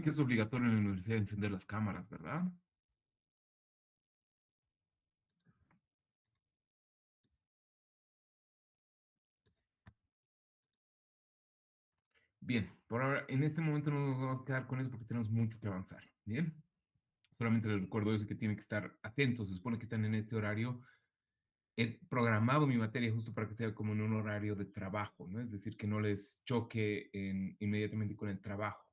que es obligatorio en la universidad encender las cámaras, ¿verdad? Bien, por ahora, en este momento no nos vamos a quedar con eso porque tenemos mucho que avanzar. Bien, solamente les recuerdo eso que tienen que estar atentos. Se supone que están en este horario. He programado mi materia justo para que sea como en un horario de trabajo, ¿no? Es decir, que no les choque inmediatamente con el trabajo.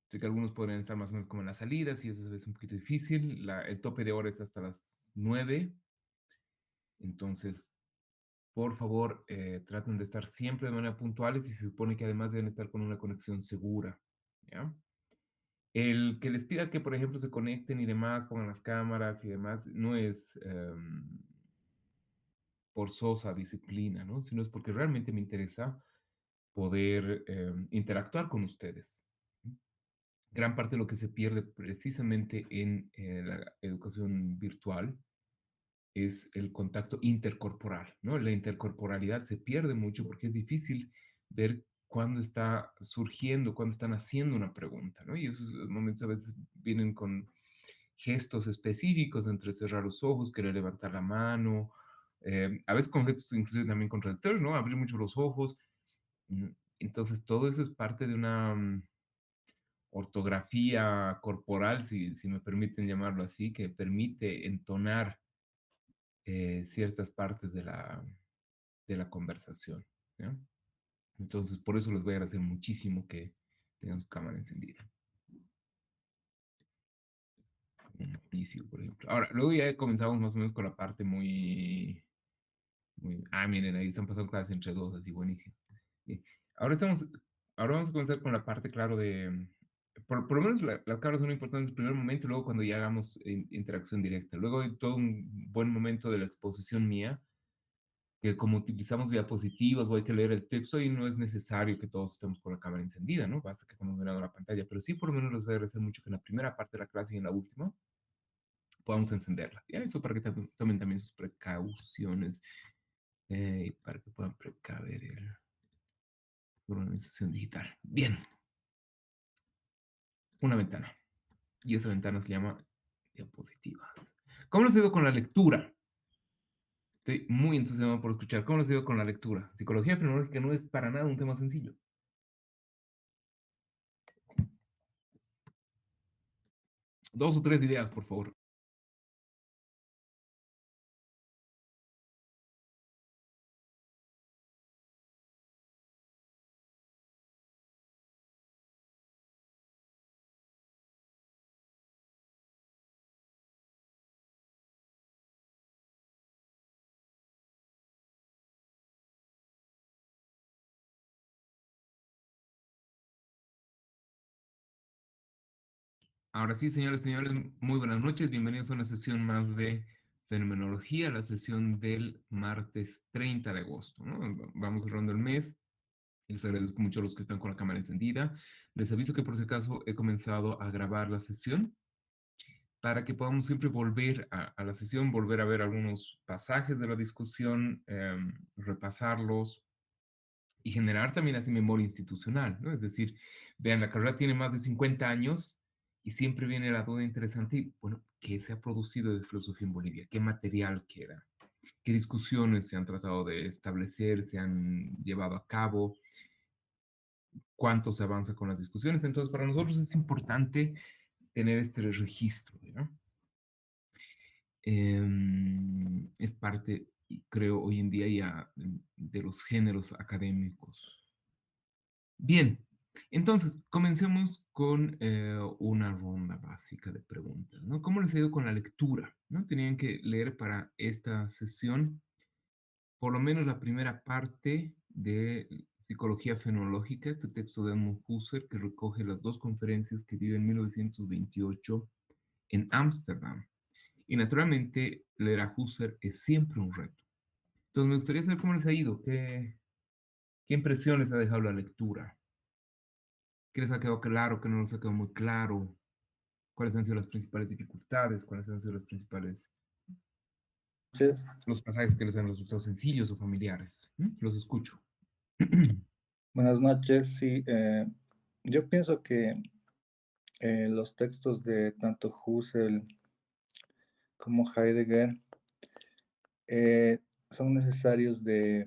Sé que algunos podrían estar más o menos como en las salidas y eso es un poquito difícil. El tope de hora es hasta las 9. Entonces, por favor, traten de estar siempre de manera puntuales y se supone que además deben estar con una conexión segura, ¿ya? El que les pida que, por ejemplo, se conecten y demás, pongan las cámaras y demás, no es forzosa disciplina, ¿no? Sino es porque realmente me interesa poder interactuar con ustedes. Gran parte de lo que se pierde precisamente en la educación virtual es el contacto intercorporal, ¿no? La intercorporalidad se pierde mucho porque es difícil ver cuándo está surgiendo, cuándo están haciendo una pregunta, ¿no? Y esos momentos a veces vienen con gestos específicos de entrecerrar los ojos, querer levantar la mano, a veces con gestos inclusive también contradictorios, ¿no? Abrir mucho los ojos. mm, Entonces, todo eso es parte de una ortografía corporal, si me permiten llamarlo así, que permite entonar ciertas partes de la conversación, ¿ya? Entonces, por eso les voy a agradecer muchísimo que tengan su cámara encendida. Como Mauricio, por ejemplo. Ahora, luego ya comenzamos más o menos con la parte miren, ahí están pasando clases entre dos, así buenísimo. Bien. Ahora estamos, ahora vamos a comenzar con la parte, claro, por lo menos las cámaras son importantes en el primer momento y luego cuando ya hagamos interacción directa. Luego hay todo un buen momento de la exposición mía que como utilizamos diapositivas o hay que leer el texto y no es necesario que todos estemos con la cámara encendida, ¿no? Basta que estemos mirando la pantalla, pero sí por lo menos les voy a agradecer mucho que en la primera parte de la clase y en la última podamos encenderla. ¿Ya? Eso para que tomen también sus precauciones y para que puedan precaver la organización digital. Bien, una ventana y esa ventana se llama diapositivas. ¿Cómo les ha ido con la lectura? Estoy muy entusiasmado por escuchar. ¿Cómo les ha ido con la lectura? Psicología fenomenológica no es para nada un tema sencillo. Dos o tres ideas, por favor. Ahora sí, señores, señores, muy buenas noches. Bienvenidos a una sesión más de fenomenología, la sesión del martes 30 de agosto, ¿no? Vamos cerrando el mes. Les agradezco mucho a los que están con la cámara encendida. Les aviso que por si acaso he comenzado a grabar la sesión para que podamos siempre volver a la sesión, volver a ver algunos pasajes de la discusión, repasarlos y generar también así memoria institucional, ¿no? Es decir, vean, la carrera tiene más de 50 años y siempre viene la duda interesante, y, bueno, ¿qué se ha producido de filosofía en Bolivia? ¿Qué material queda? ¿Qué discusiones se han tratado de establecer, se han llevado a cabo? ¿Cuánto se avanza con las discusiones? Entonces, para nosotros es importante tener este registro, ¿no? Es parte, y creo, hoy en día ya de los géneros académicos. Bien, entonces comencemos con una ronda básica de preguntas, ¿no? ¿Cómo les ha ido con la lectura? ¿No? Tenían que leer para esta sesión por lo menos la primera parte de Psicología Fenomenológica, este texto de Edmund Husserl que recoge las dos conferencias que dio en 1928 en Ámsterdam. Y naturalmente, leer a Husserl es siempre un reto. Entonces, me gustaría saber cómo les ha ido, qué impresión les ha dejado la lectura, qué les ha quedado claro, qué no les ha quedado muy claro, cuáles han sido las principales dificultades, cuáles han sido Noches. los pasajes que les han resultado sencillos o familiares. Los escucho. Buenas noches. Sí, yo pienso que los textos de tanto Husserl como Heidegger eh, son necesarios de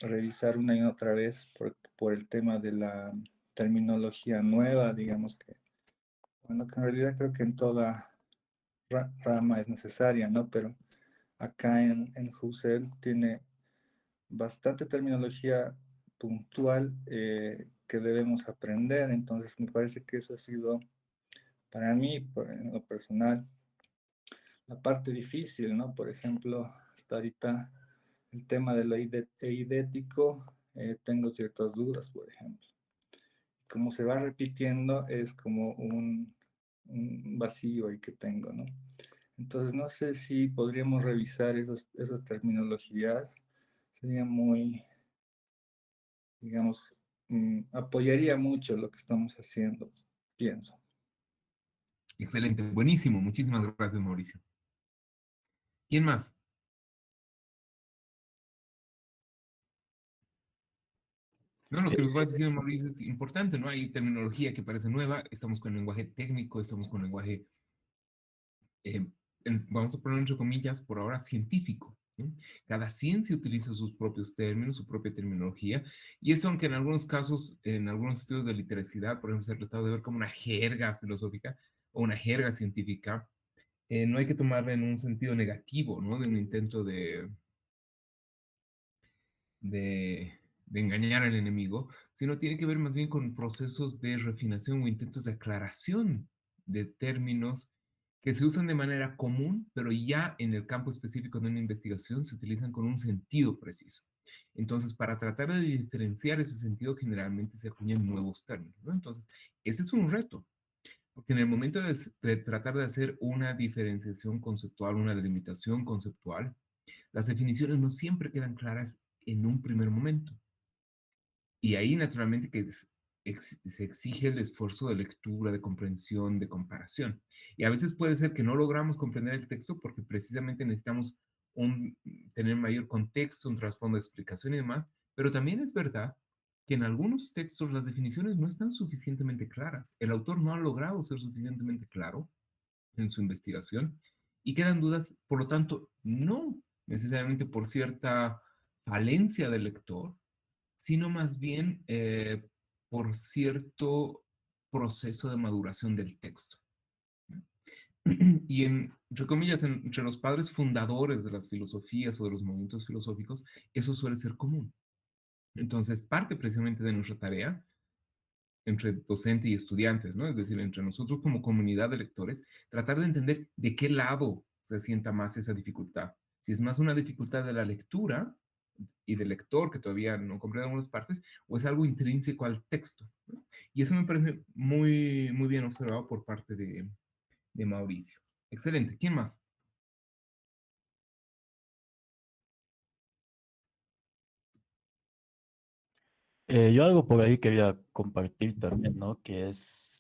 revisar una y otra vez por el tema de la terminología nueva, digamos que, bueno, que en realidad creo que en toda rama es necesaria, ¿no? Pero acá en Husserl tiene bastante terminología puntual que debemos aprender, entonces me parece que eso ha sido para mí, en lo personal, la parte difícil, ¿no? Por ejemplo, hasta ahorita el tema de lo eidético, tengo ciertas dudas, por ejemplo. Como se va repitiendo, es como un vacío ahí que tengo, ¿no? Entonces, no sé si podríamos revisar esas terminologías. Sería muy, digamos, apoyaría mucho lo que estamos haciendo, pienso. Excelente, buenísimo. Muchísimas gracias, Mauricio. ¿Quién más? No, lo que nos va diciendo Mauricio es importante, ¿no? Hay terminología que parece nueva, estamos con lenguaje técnico, estamos con lenguaje, eh, vamos a poner entre comillas, por ahora científico, ¿no? Cada ciencia utiliza sus propios términos, su propia terminología, y eso aunque en algunos casos, en algunos estudios de literacidad, por ejemplo, se ha tratado de ver como una jerga filosófica o una jerga científica, no hay que tomarla en un sentido negativo, ¿no? De un intento de engañar al enemigo, sino tiene que ver más bien con procesos de refinación o intentos de aclaración de términos que se usan de manera común, pero ya en el campo específico de una investigación se utilizan con un sentido preciso. Entonces, para tratar de diferenciar ese sentido, generalmente se acuñan nuevos términos, ¿no? Entonces, ese es un reto, porque en el momento de tratar de hacer una diferenciación conceptual, una delimitación conceptual, las definiciones no siempre quedan claras en un primer momento. Y ahí naturalmente que se exige el esfuerzo de lectura, de comprensión, de comparación. Y a veces puede ser que no logramos comprender el texto porque precisamente necesitamos un, tener mayor contexto, un trasfondo de explicación y demás, pero también es verdad que en algunos textos las definiciones no están suficientemente claras. El autor no ha logrado ser suficientemente claro en su investigación y quedan dudas, por lo tanto, no necesariamente por cierta falencia del lector, sino más bien por cierto proceso de maduración del texto. Y entre comillas, entre los padres fundadores de las filosofías o de los movimientos filosóficos, eso suele ser común. Entonces, parte precisamente de nuestra tarea entre docente y estudiantes, ¿no? Es decir, entre nosotros como comunidad de lectores, tratar de entender de qué lado se sienta más esa dificultad. Si es más una dificultad de la lectura y del lector que todavía no comprende algunas partes, o es algo intrínseco al texto, ¿no? Y eso me parece muy, muy bien observado por parte de Mauricio. Excelente. ¿Quién más? Yo algo por ahí quería compartir también, ¿no? Que es,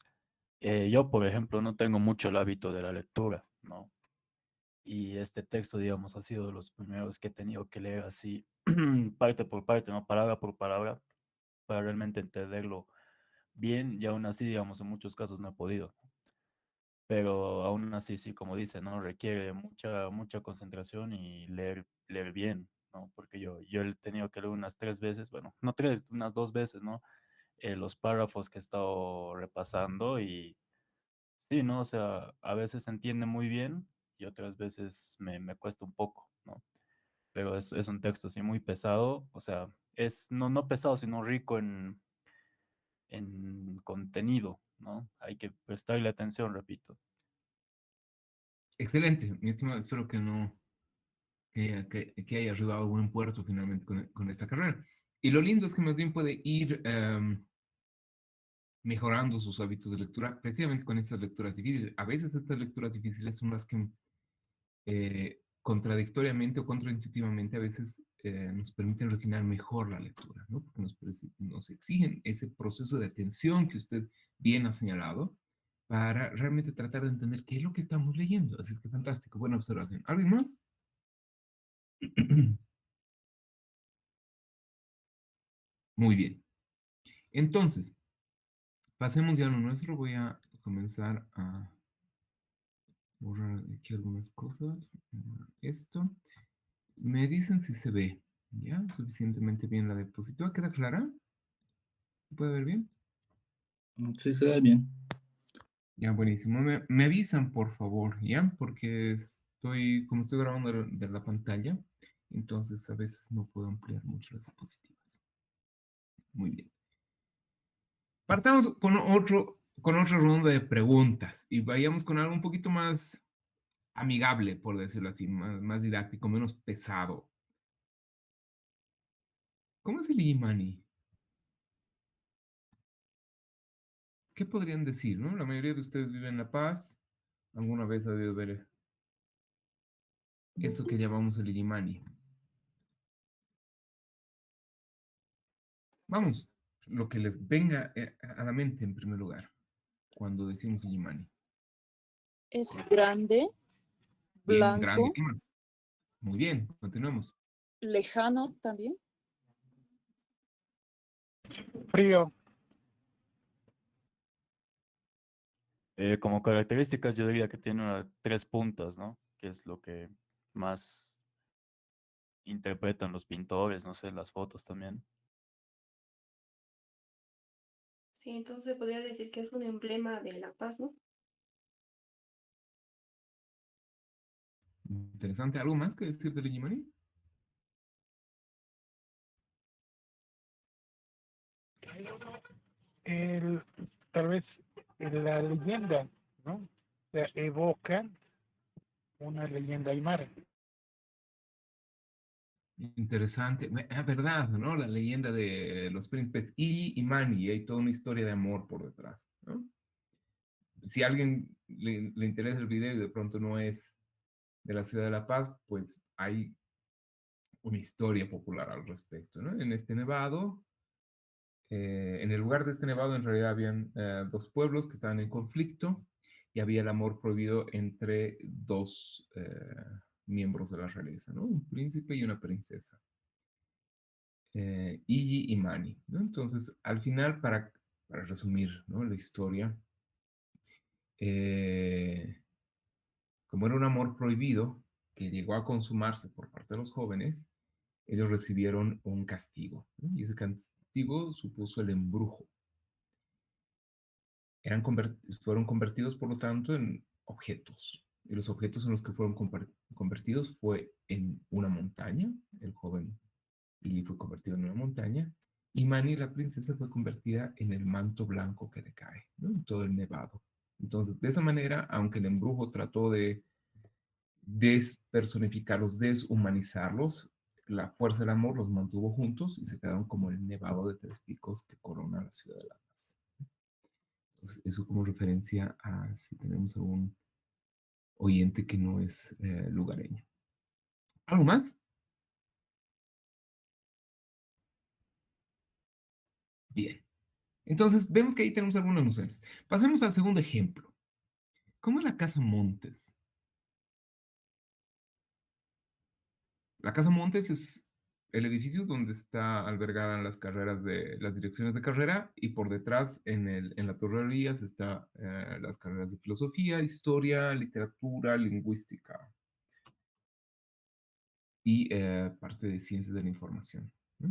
yo, por ejemplo, no tengo mucho el hábito de la lectura, ¿no? Y este texto, digamos, ha sido de los primeros que he tenido que leer así, parte por parte, ¿no? Palabra por palabra, para realmente entenderlo bien, y aún así, digamos, en muchos casos no he podido. Pero aún así, sí, como dice, ¿no? Requiere mucha concentración y leer bien, ¿no? Porque yo he tenido que leer unas 3 veces, bueno, no tres, unas 2 veces, ¿no? Los párrafos que he estado repasando y sí, ¿no? O sea, a veces se entiende muy bien y otras veces me cuesta un poco, ¿no? Pero es un texto así muy pesado, o sea, es no pesado, sino rico en contenido, ¿no? Hay que prestarle atención, repito. Excelente, mi estimado. Espero que no, que haya arribado a buen puerto finalmente con esta carrera. Y lo lindo es que más bien puede ir mejorando sus hábitos de lectura precisamente con estas lecturas difíciles. A veces estas lecturas difíciles son las que contradictoriamente o contraintuitivamente a veces nos permiten refinar mejor la lectura, ¿no? Porque nos exigen ese proceso de atención que usted bien ha señalado para realmente tratar de entender qué es lo que estamos leyendo. Así es que fantástico, buena observación. ¿Alguien más? Muy bien. Entonces, pasemos ya a lo nuestro. Voy a comenzar a borrar aquí algunas cosas. Esto. Me dicen si se ve, ¿ya? Suficientemente bien la diapositiva. ¿Queda clara? ¿Se puede ver bien? Sí, se ve bien. Ya, buenísimo. Me avisan, por favor, ¿ya? Porque como estoy grabando de la pantalla, entonces a veces no puedo ampliar mucho las diapositivas. Muy bien. Partamos con otra ronda de preguntas y vayamos con algo un poquito más amigable, por decirlo así, más didáctico, menos pesado. ¿Cómo es el Imani? ¿Qué podrían decir, no? La mayoría de ustedes viven en La Paz. Alguna vez ha debido ver eso que llamamos el Illimani. Vamos, lo que les venga a la mente en primer lugar cuando decimos Illimani. Es grande, Bien, grande. blanco, ¿Qué más? Muy bien, continuemos. lejano también. Frío, Como características, yo diría que tiene tres puntas, ¿no? Que es lo que más interpretan los pintores, no sé, las fotos también. Sí, entonces podría decir que es un emblema de la paz, ¿no? Interesante. ¿Algo más que decir del Illimani? el, tal vez la leyenda, ¿no? O sea, evoca una leyenda aymara. Interesante. Verdad, ¿no? La leyenda de los príncipes Illi y Mani. Y hay toda una historia de amor por detrás, ¿no? Si a alguien le interesa el video y de pronto no es de la ciudad de La Paz, pues hay una historia popular al respecto, ¿no? En este nevado, en el lugar de este nevado en realidad habían dos pueblos que estaban en conflicto y había el amor prohibido entre dos miembros de la realeza, ¿no? Un príncipe y una princesa, Iji y Mani, ¿no? Entonces, al final, para resumir, ¿no? La historia, eh, como era un amor prohibido que llegó a consumarse por parte de los jóvenes, ellos recibieron un castigo, ¿no? Y ese castigo supuso el embrujo. Fueron convertidos, por lo tanto, en objetos. Y los objetos en los que fueron convertidos fue en una montaña. El joven Billy fue convertido en una montaña. Y Mani, la princesa, fue convertida en el manto blanco que decae, ¿no? En todo el nevado. Entonces, de esa manera, aunque el embrujo trató de despersonificarlos, deshumanizarlos, la fuerza del amor los mantuvo juntos y se quedaron como el nevado de tres picos que corona la ciudad de La Paz. Entonces, eso como referencia a si tenemos algún oyente que no es lugareño. ¿Algo más? Bien. Entonces, vemos que ahí tenemos algunas nociones. Pasemos al segundo ejemplo. ¿Cómo es la Casa Montes? La Casa Montes es el edificio donde está albergada las carreras de las direcciones de carrera y por detrás en la Torre Elías está las carreras de filosofía, historia, literatura, lingüística y parte de ciencias de la información, ¿no?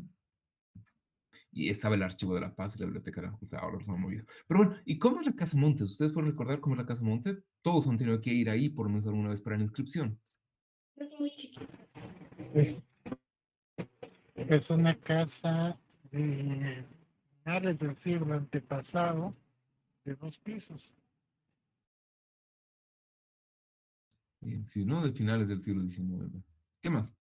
Y estaba el Archivo de la Paz y la Biblioteca de la Facultad, ahora los han movido. Pero bueno, ¿y cómo es la Casa Montes? ¿Ustedes pueden recordar cómo es la Casa Montes? Todos han tenido que ir ahí por lo menos alguna vez para la inscripción. Es muy chiquita. Es, es una casa de finales del siglo antepasado de 2 pisos. Bien, sí, ¿no? De finales del siglo XIX. ¿Qué más?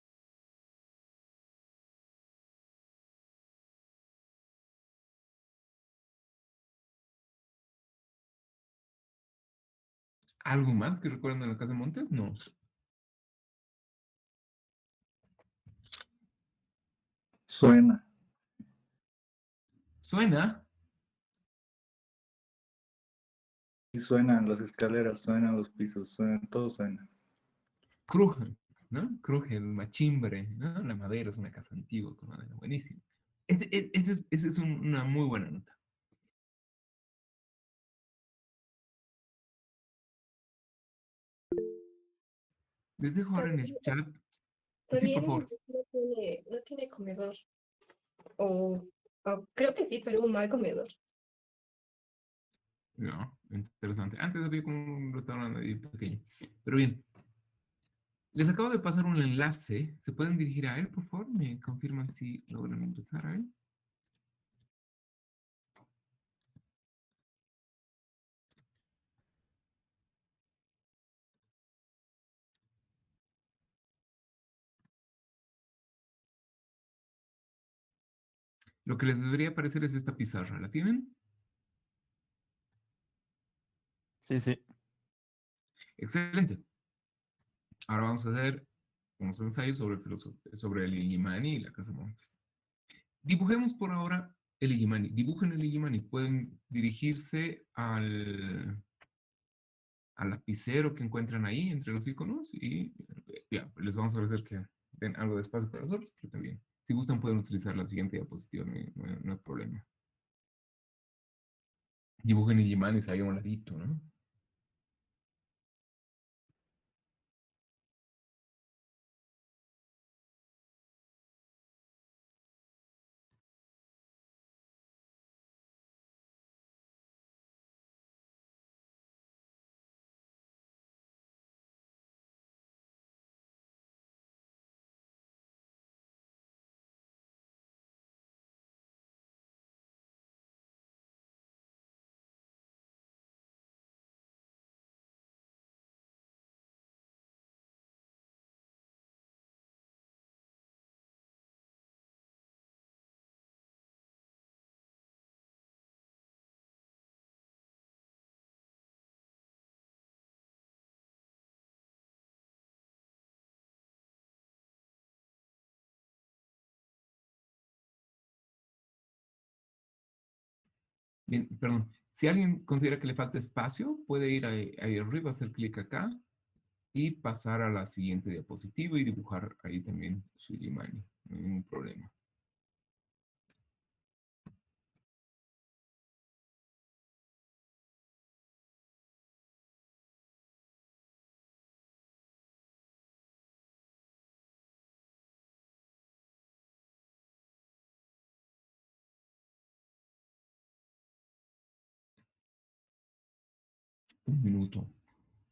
¿Algo más que recuerden de la Casa Montes? No. Suena. ¿Suena? Y suenan las escaleras, suenan los pisos, suenan, todo suena. Cruje, ¿no? Cruje, el machimbre, ¿no? La madera es una casa antigua con madera, buenísimo. Esa es una muy buena nota. Les dejo ahora en el chat. Sí, por También favor. no tiene comedor. O, o creo que sí, pero un mal comedor. No, interesante. Antes había como un restaurante ahí pequeño. Pero bien, les acabo de pasar un enlace. ¿Se pueden dirigir a él, por favor? ¿Me confirman si logran ingresar a él? Lo que les debería aparecer es esta pizarra. ¿La tienen? Sí, sí. Excelente. Ahora vamos a hacer unos ensayos sobre el Illimani y la Casa Montes. Dibujemos por ahora el Illimani. Dibujen el Illimani. Pueden dirigirse al lapicero que encuentran ahí entre los iconos y ya, les vamos a agradecer que den algo de espacio para nosotros, pero está bien. Si gustan pueden utilizar la siguiente diapositiva, no hay problema. Dibujen el Illimani ahí a un ladito, ¿no? Bien, perdón. Si alguien considera que le falta espacio, puede ir ahí arriba, hacer clic acá y pasar a la siguiente diapositiva y dibujar ahí también su Illimani. No hay ningún problema. Un minuto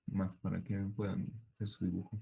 más para que puedan hacer su dibujo.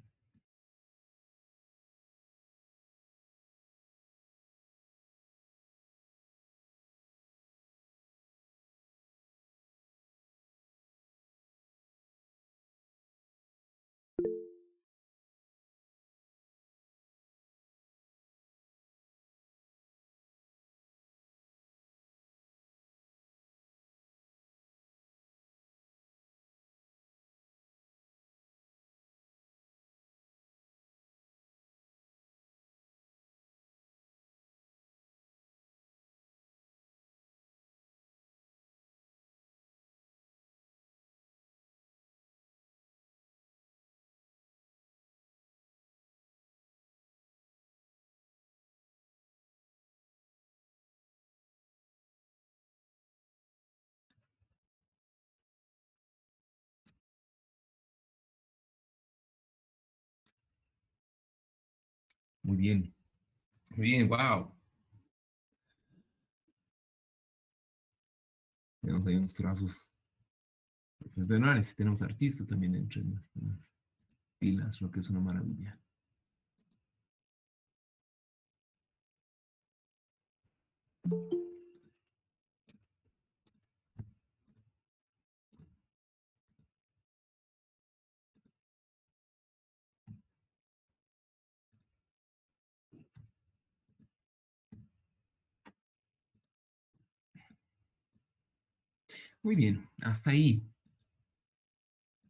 Muy bien. Muy bien, wow. Tenemos ahí unos trazos profesionales y tenemos artistas también entre nuestras filas, lo que es una maravilla. Muy bien, hasta ahí.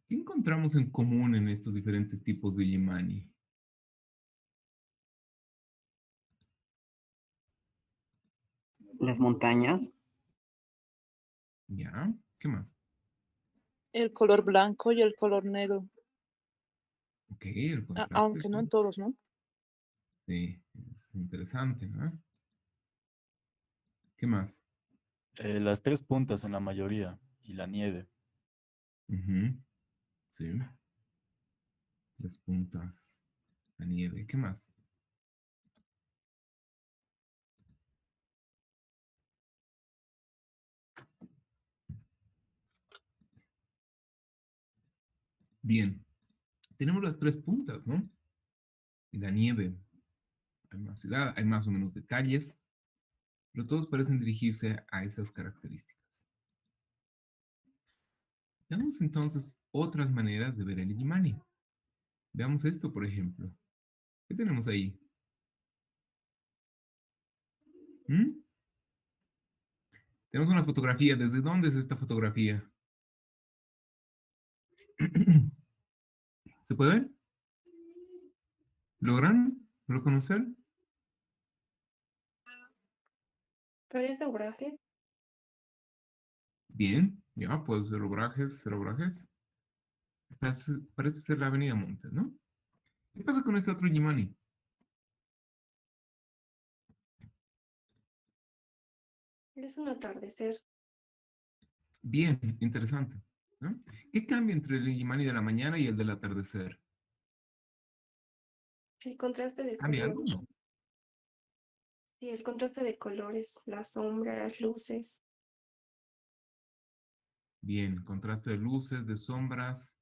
¿Qué encontramos en común en estos diferentes tipos de Illimani? Las montañas, ¿Ya? ¿Qué más? El color blanco y el color negro. Ok, el Ah, contraste, aunque no en sí. todos, ¿no? Sí, es interesante, ¿no? ¿Qué más? Las tres puntas en la mayoría y la nieve. Ujú, sí. Las puntas, la nieve. ¿Qué más? Bien, tenemos las tres puntas, ¿no? En la nieve hay más ciudad, hay más o menos detalles, pero todos parecen dirigirse a esas características. Veamos entonces otras maneras de ver el Illimani. Veamos esto, por ejemplo. ¿Qué tenemos ahí? ¿Mm? Tenemos una fotografía. ¿Desde dónde es esta fotografía? ¿Se puede ver? ¿Logran reconocer? Parece obraje. Bien, ya, puede ser Obrajes, ser Obrajes. Parece ser la Avenida Montes, ¿no? ¿Qué pasa con este otro Illimani? Es un atardecer. Bien, interesante, ¿no? ¿Qué cambia entre el Illimani de la mañana y el del atardecer? El contraste de ¿Cambia algo? colores. No. Sí, el contraste de colores, las sombras, las luces. Bien, contraste de luces, de sombras.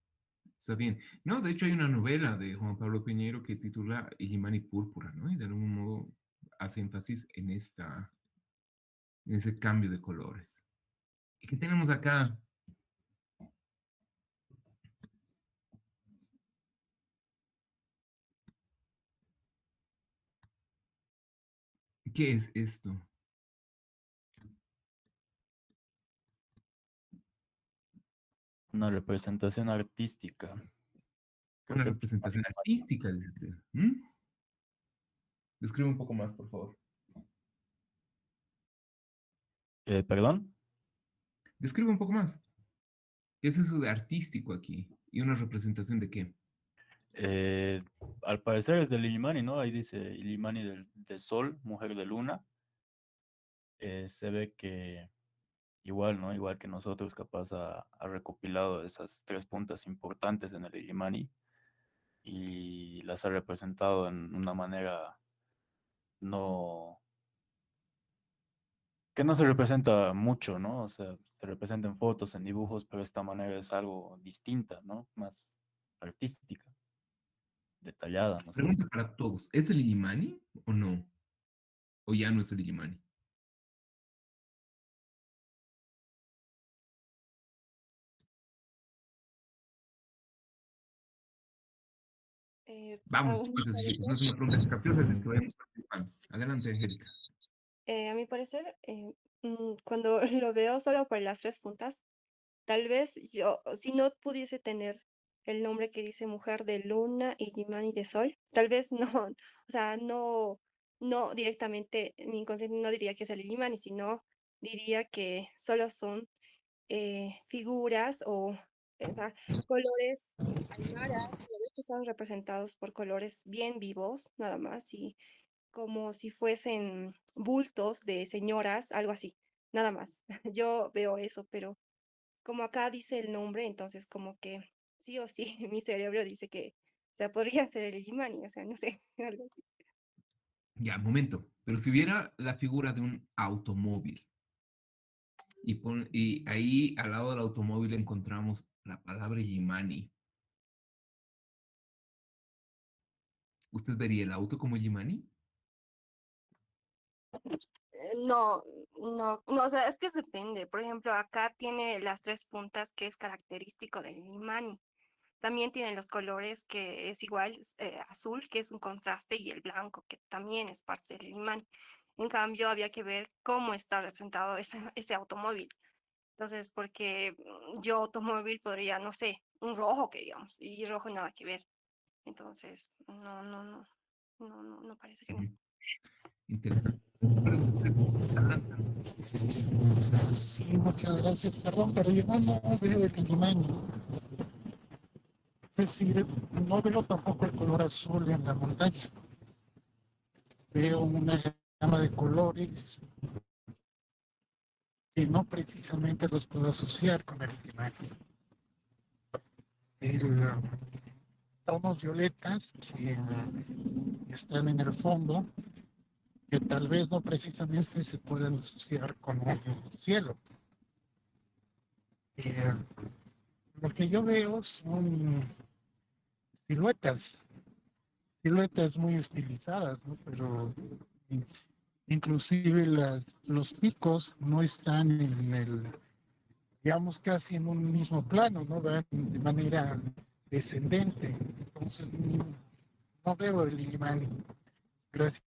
Está bien. No, de hecho hay una novela de Juan Pablo Piñero que titula Illimani Púrpura, ¿no? Y de algún modo hace énfasis en ese cambio de colores. ¿Y qué tenemos acá? ¿Qué es esto? Una representación artística. Creo Una que es representación artística, dice usted. ¿Mm? Describe un poco más, por favor. ¿Perdón? Describe un poco más. ¿Qué es eso de artístico aquí? ¿Y una representación de qué? Eh, Al parecer es del Illimani, ¿no? Ahí dice Illimani de Sol, mujer de luna. Se ve que igual, ¿no? Igual que nosotros, capaz ha recopilado esas tres puntas importantes en el Illimani y las ha representado en una manera no, que no se representa mucho, ¿no? O sea, se representa en fotos, en dibujos, pero esta manera es algo distinta, ¿no? Más artística, detallada, ¿no es cierto? Pregunta para todos. ¿Es el Illimani o no? ¿O ya no es el Illimani? A Vamos, mi chicos y chicos, no es parecer, una pregunta capciosa, así es que vayamos participando. Adelante, Angélica. a mi parecer, cuando lo veo solo por las tres puntas, tal vez yo, si no pudiese tener el nombre que dice Mujer de Luna y Illimani de Sol, tal vez no, o sea, no directamente, mi inconsciente no diría que es el Illimani, sino diría que solo son figuras o sea, colores aymaras, lo veo que están representados por colores bien vivos, nada más, y como si fuesen bultos de señoras, algo así, nada más. Yo veo eso, pero como acá dice el nombre, entonces como que sí o sí, mi cerebro dice que, o sea, podría ser el Illimani, o sea, no sé, algo así. Ya, momento. Pero si hubiera la figura de un automóvil y ahí al lado del automóvil encontramos la palabra Illimani, ¿usted vería el auto como Illimani? No, no, o sea, es que depende. Por ejemplo, acá tiene las tres puntas que es característico del Illimani. También tiene los colores que es igual, azul, que es un contraste, y el blanco, que también es parte del Illimani. En cambio, había que ver cómo está representado ese automóvil. Entonces, porque yo automóvil podría, no sé, un rojo que digamos, y rojo nada que ver. Entonces, no parece que no. Ujú. Interesante. Sí, muchas gracias. Perdón, pero yo no veo el Illimani. Es decir, no veo tampoco el color azul en la montaña. Veo una gama de colores que no precisamente los puedo asociar con el Illimani. El, tonos violetas que están en el fondo, que tal vez no precisamente se pueden asociar con el cielo. Eh, lo que yo veo son siluetas, siluetas muy estilizadas, ¿no? Pero inclusive los picos no están en el, digamos, casi en un mismo plano, no van de manera descendente. Entonces no veo el Illimani. Gracias.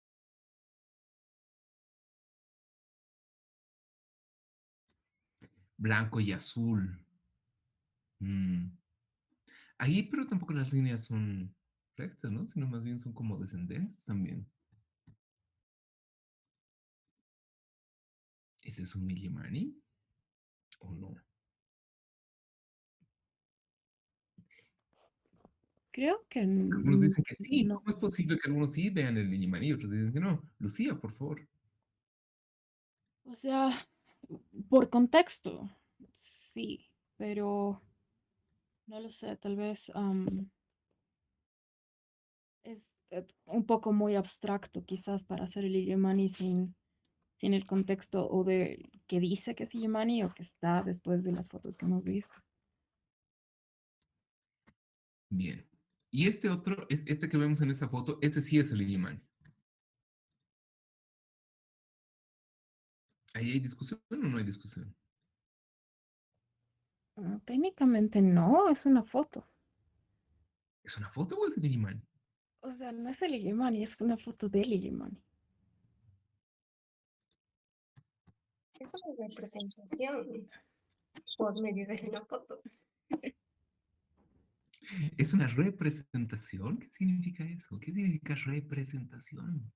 Blanco y azul. Mm. Ahí, pero tampoco las líneas son rectas, ¿no? Sino más bien son como descendentes también. ¿Ese es un Illimani? ¿O no? Creo que Algunos dicen que sí. no. ¿Cómo es posible que algunos sí vean el Illimani y otros dicen que no? Lucía, por favor. O sea, por contexto, sí, pero no lo sé, tal vez es un poco muy abstracto quizás para hacer el Illimani sin el contexto o de que dice que es Illimani o que está después de las fotos que hemos visto. Bien. Y este otro, este que vemos en esta foto, este sí es el Illimani. ¿Ahí hay discusión o no hay discusión? Técnicamente no, es una foto. ¿Es una foto o es el Illimani? O sea, no es el Illimani, es una foto del Illimani. Es una representación por medio de una foto. ¿Es una representación? ¿Qué significa eso? ¿Qué significa representación?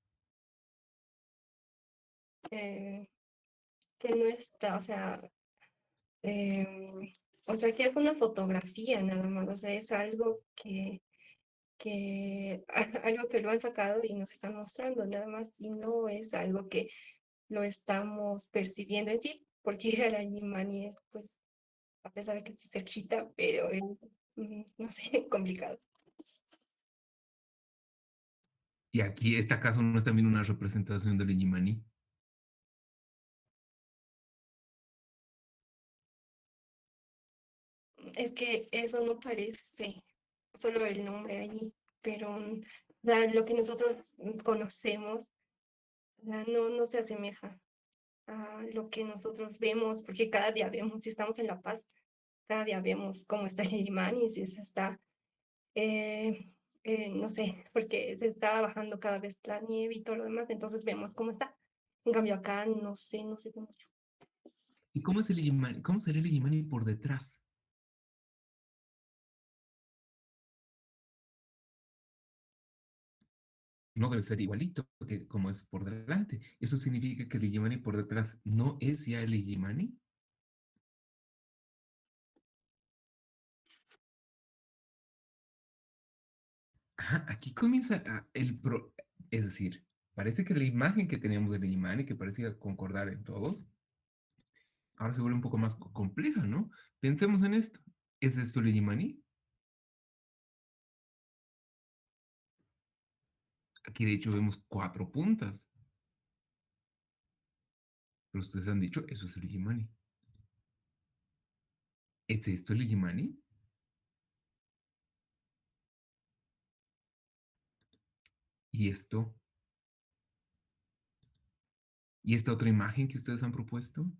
Que no está, que es una fotografía nada más, o sea, es algo algo que lo han sacado y nos están mostrando nada más, y no es algo que lo estamos percibiendo en sí, porque ir a la Illimani es, pues, a pesar de que esté cerquita, pero es, no sé, complicado. Y aquí, ¿este acaso no es también una representación del Illimani? Es que eso no parece solo el nombre allí, pero o sea, lo que nosotros conocemos, o sea, no se asemeja a lo que nosotros vemos, porque cada día vemos, si estamos en La Paz, cada día vemos cómo está el Illimani, y si se está, no sé, porque se está bajando cada vez la nieve y todo lo demás, entonces vemos cómo está. En cambio acá no se ve mucho. ¿Y cómo es el Illimani? ¿Cómo sería el Illimani por detrás? No debe ser igualito que como es por delante. ¿Eso significa que el Illimani por detrás no es ya el Illimani? Ajá, aquí comienza es decir, parece que la imagen que teníamos del Illimani, que parecía concordar en todos, ahora se vuelve un poco más compleja, ¿no? Pensemos en esto. ¿Es esto el Illimani? Aquí de hecho vemos 4 puntas. Pero ustedes han dicho, eso es el Illimani. ¿Es esto el Illimani? ¿Y esto? ¿Y esta otra imagen que ustedes han propuesto?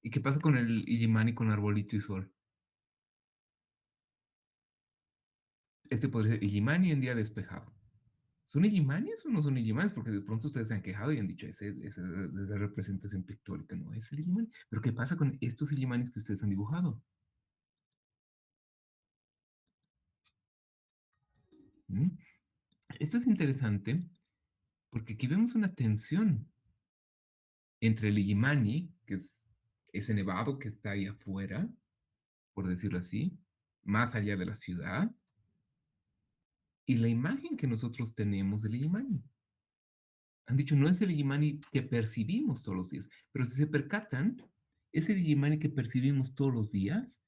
¿Y qué pasa con el Illimani con arbolito y sol? Este podría ser Illimani en día despejado. ¿Son Illimanis o no son Illimanis? Porque de pronto ustedes se han quejado y han dicho, esa representación pictórica no es el Illimani. Pero ¿qué pasa con estos Illimanis que ustedes han dibujado? ¿Mm? Esto es interesante porque aquí vemos una tensión entre el Illimani, que es ese nevado que está ahí afuera, por decirlo así, más allá de la ciudad, y la imagen que nosotros tenemos del Illimani. Han dicho, no es el Illimani que percibimos todos los días, pero si se percatan, es el Illimani que percibimos todos los días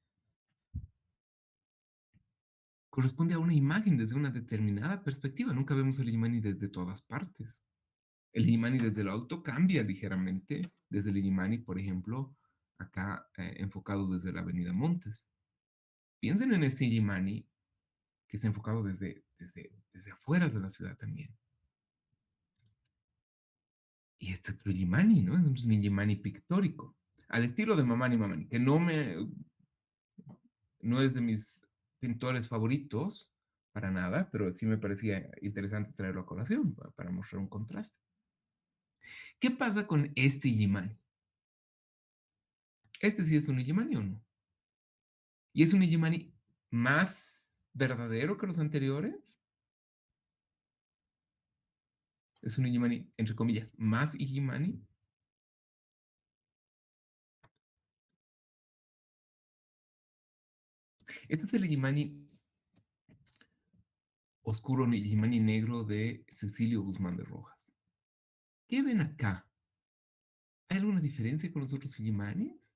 corresponde a una imagen desde una determinada perspectiva. Nunca vemos el Illimani desde todas partes. El Illimani desde lo alto cambia ligeramente, desde el Illimani, por ejemplo, acá enfocado desde la Avenida Montes. Piensen en este Illimani que está enfocado desde afuera de la ciudad también. Y este otro Illimani, ¿no? Es un Illimani pictórico, al estilo de Mamani Mamani, que no es de mis pintores favoritos para nada, pero sí me parecía interesante traerlo a colación para mostrar un contraste. ¿Qué pasa con este Illimani? ¿Este sí es un Illimani o no? ¿Y es un Illimani más verdadero que los anteriores? ¿Es un Illimani, entre comillas, más Illimani? Este es el Illimani oscuro, Illimani negro de Cecilio Guzmán de Rojas. ¿Qué ven acá? ¿Hay alguna diferencia con los otros Illimanis?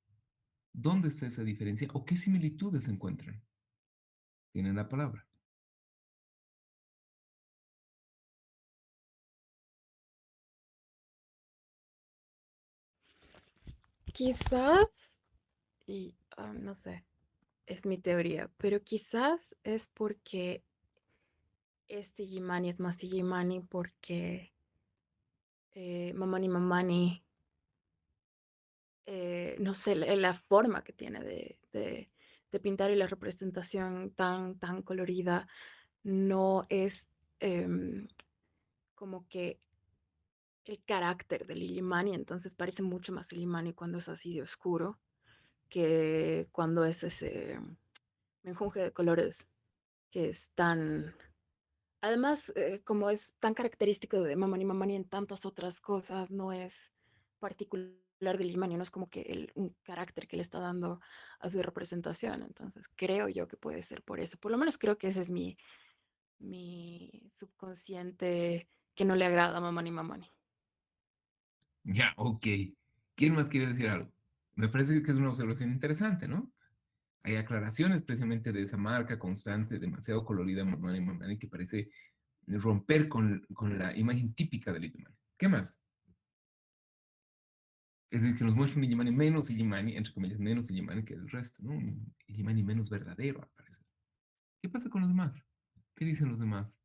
¿Dónde está esa diferencia o qué similitudes se encuentran? Tienen la palabra. Quizás, y no sé, es mi teoría, pero quizás es porque este Yimani es más Yimani porque Mamani Mamani, no sé, la forma que tiene de pintar y la representación tan colorida no es como que el carácter del Illimani, entonces parece mucho más Illimani cuando es así de oscuro que cuando es ese menjunje de colores que es tan... Además, como es tan característico de Mamani Mamani en tantas otras cosas, no es particular del Illimani, no es como que un carácter que le está dando a su representación. Entonces, creo yo que puede ser por eso. Por lo menos creo que ese es mi subconsciente que no le agrada a Mamani Mamani. Ya, ok. ¿Quién más quiere decir algo? Me parece que es una observación interesante, ¿no? Hay aclaraciones precisamente de esa marca constante, demasiado colorida, Mamani Mamani, que parece romper con la imagen típica del Illimani. ¿Qué más? Es decir, que nos muestra un Illimani menos Illimani, entre comillas, menos Illimani que el resto, ¿no? Un Illimani menos verdadero, al parecer. ¿Qué pasa con los demás? ¿Qué dicen los demás?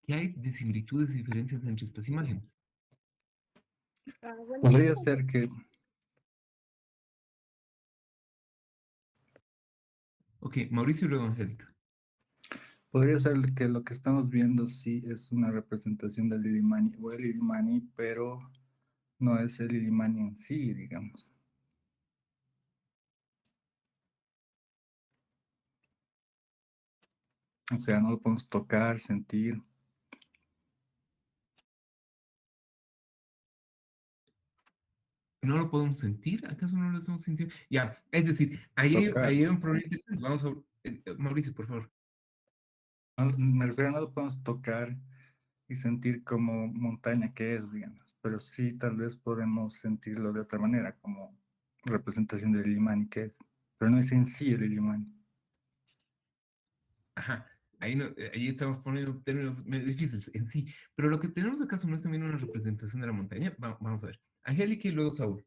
¿Qué hay de similitudes y diferencias entre estas imágenes? Bueno, Podría ser que, Ok, Mauricio y luego Angélica. podría ser que lo que estamos viendo sí es una representación del Illimani o el Illimani, pero no es el Illimani en sí, digamos. O sea, no lo podemos tocar, sentir. ¿No lo podemos sentir? ¿Acaso no lo estamos sintiendo? Ya, es decir, Tocar. ahí hay un problema interesante. Vamos a... Mauricio, por favor. Me refiero, no lo podemos tocar y sentir como montaña que es, digamos, pero sí tal vez podemos sentirlo de otra manera, como representación del Illimani que es, pero no es en sí el Illimani. Ajá, ahí, ahí estamos poniendo términos medio difíciles en sí. Pero lo que tenemos acaso no es también una representación de la montaña. Vamos a ver. Angélica y luego Saúl.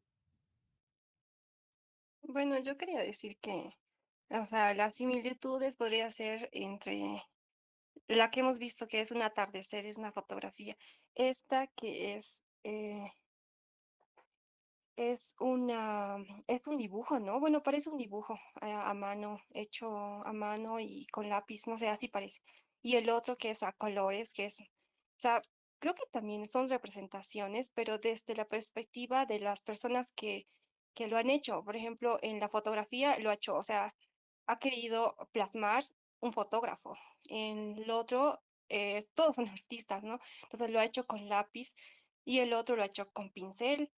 Bueno, yo quería decir que, o sea, las similitudes podría ser entre la que hemos visto que es un atardecer, es una fotografía. Esta que es un dibujo, ¿no? Bueno, parece un dibujo a mano, hecho a mano y con lápiz, no sé, así parece. Y el otro que es a colores, o sea, creo que también son representaciones, pero desde la perspectiva de las personas que lo han hecho. Por ejemplo, en la fotografía lo ha hecho, o sea, ha querido plasmar un fotógrafo. En el otro, todos son artistas, ¿no? Entonces lo ha hecho con lápiz y el otro lo ha hecho con pincel.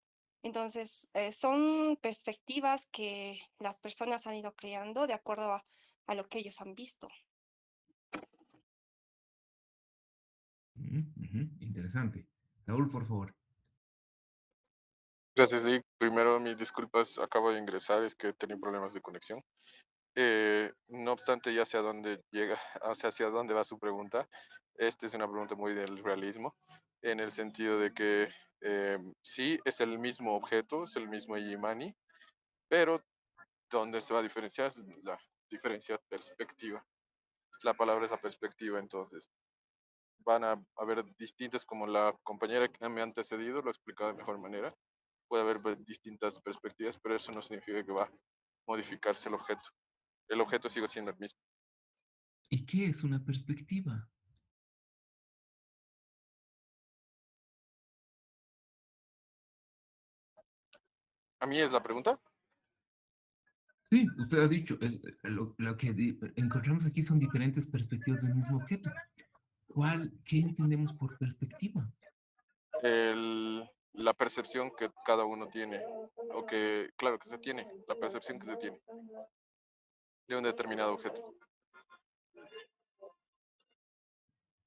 Entonces, son perspectivas que las personas han ido creando de acuerdo a lo que ellos han visto. Ujú, interesante. Saúl, por favor. Gracias, Lick. Primero, mis disculpas, acabo de ingresar, es que tenía problemas de conexión. No obstante, ya hacia dónde llega, o sea, hacia dónde va su pregunta, esta es una pregunta muy del realismo, en el sentido de que sí, es el mismo objeto, es el mismo Illimani, pero donde se va a diferenciar es la diferencia perspectiva. La palabra es la perspectiva, entonces. Van a haber distintas, como la compañera que me ha antecedido lo ha explicado de mejor manera. Puede haber distintas perspectivas, pero eso no significa que va a modificarse el objeto. El objeto sigue siendo el mismo. ¿Y qué es una perspectiva? ¿A mí es la pregunta? Sí, usted ha dicho, lo que encontramos aquí son diferentes perspectivas del mismo objeto. ¿Qué entendemos por perspectiva? La percepción que cada uno tiene, o que, claro, que se tiene, la percepción que se tiene de un determinado objeto.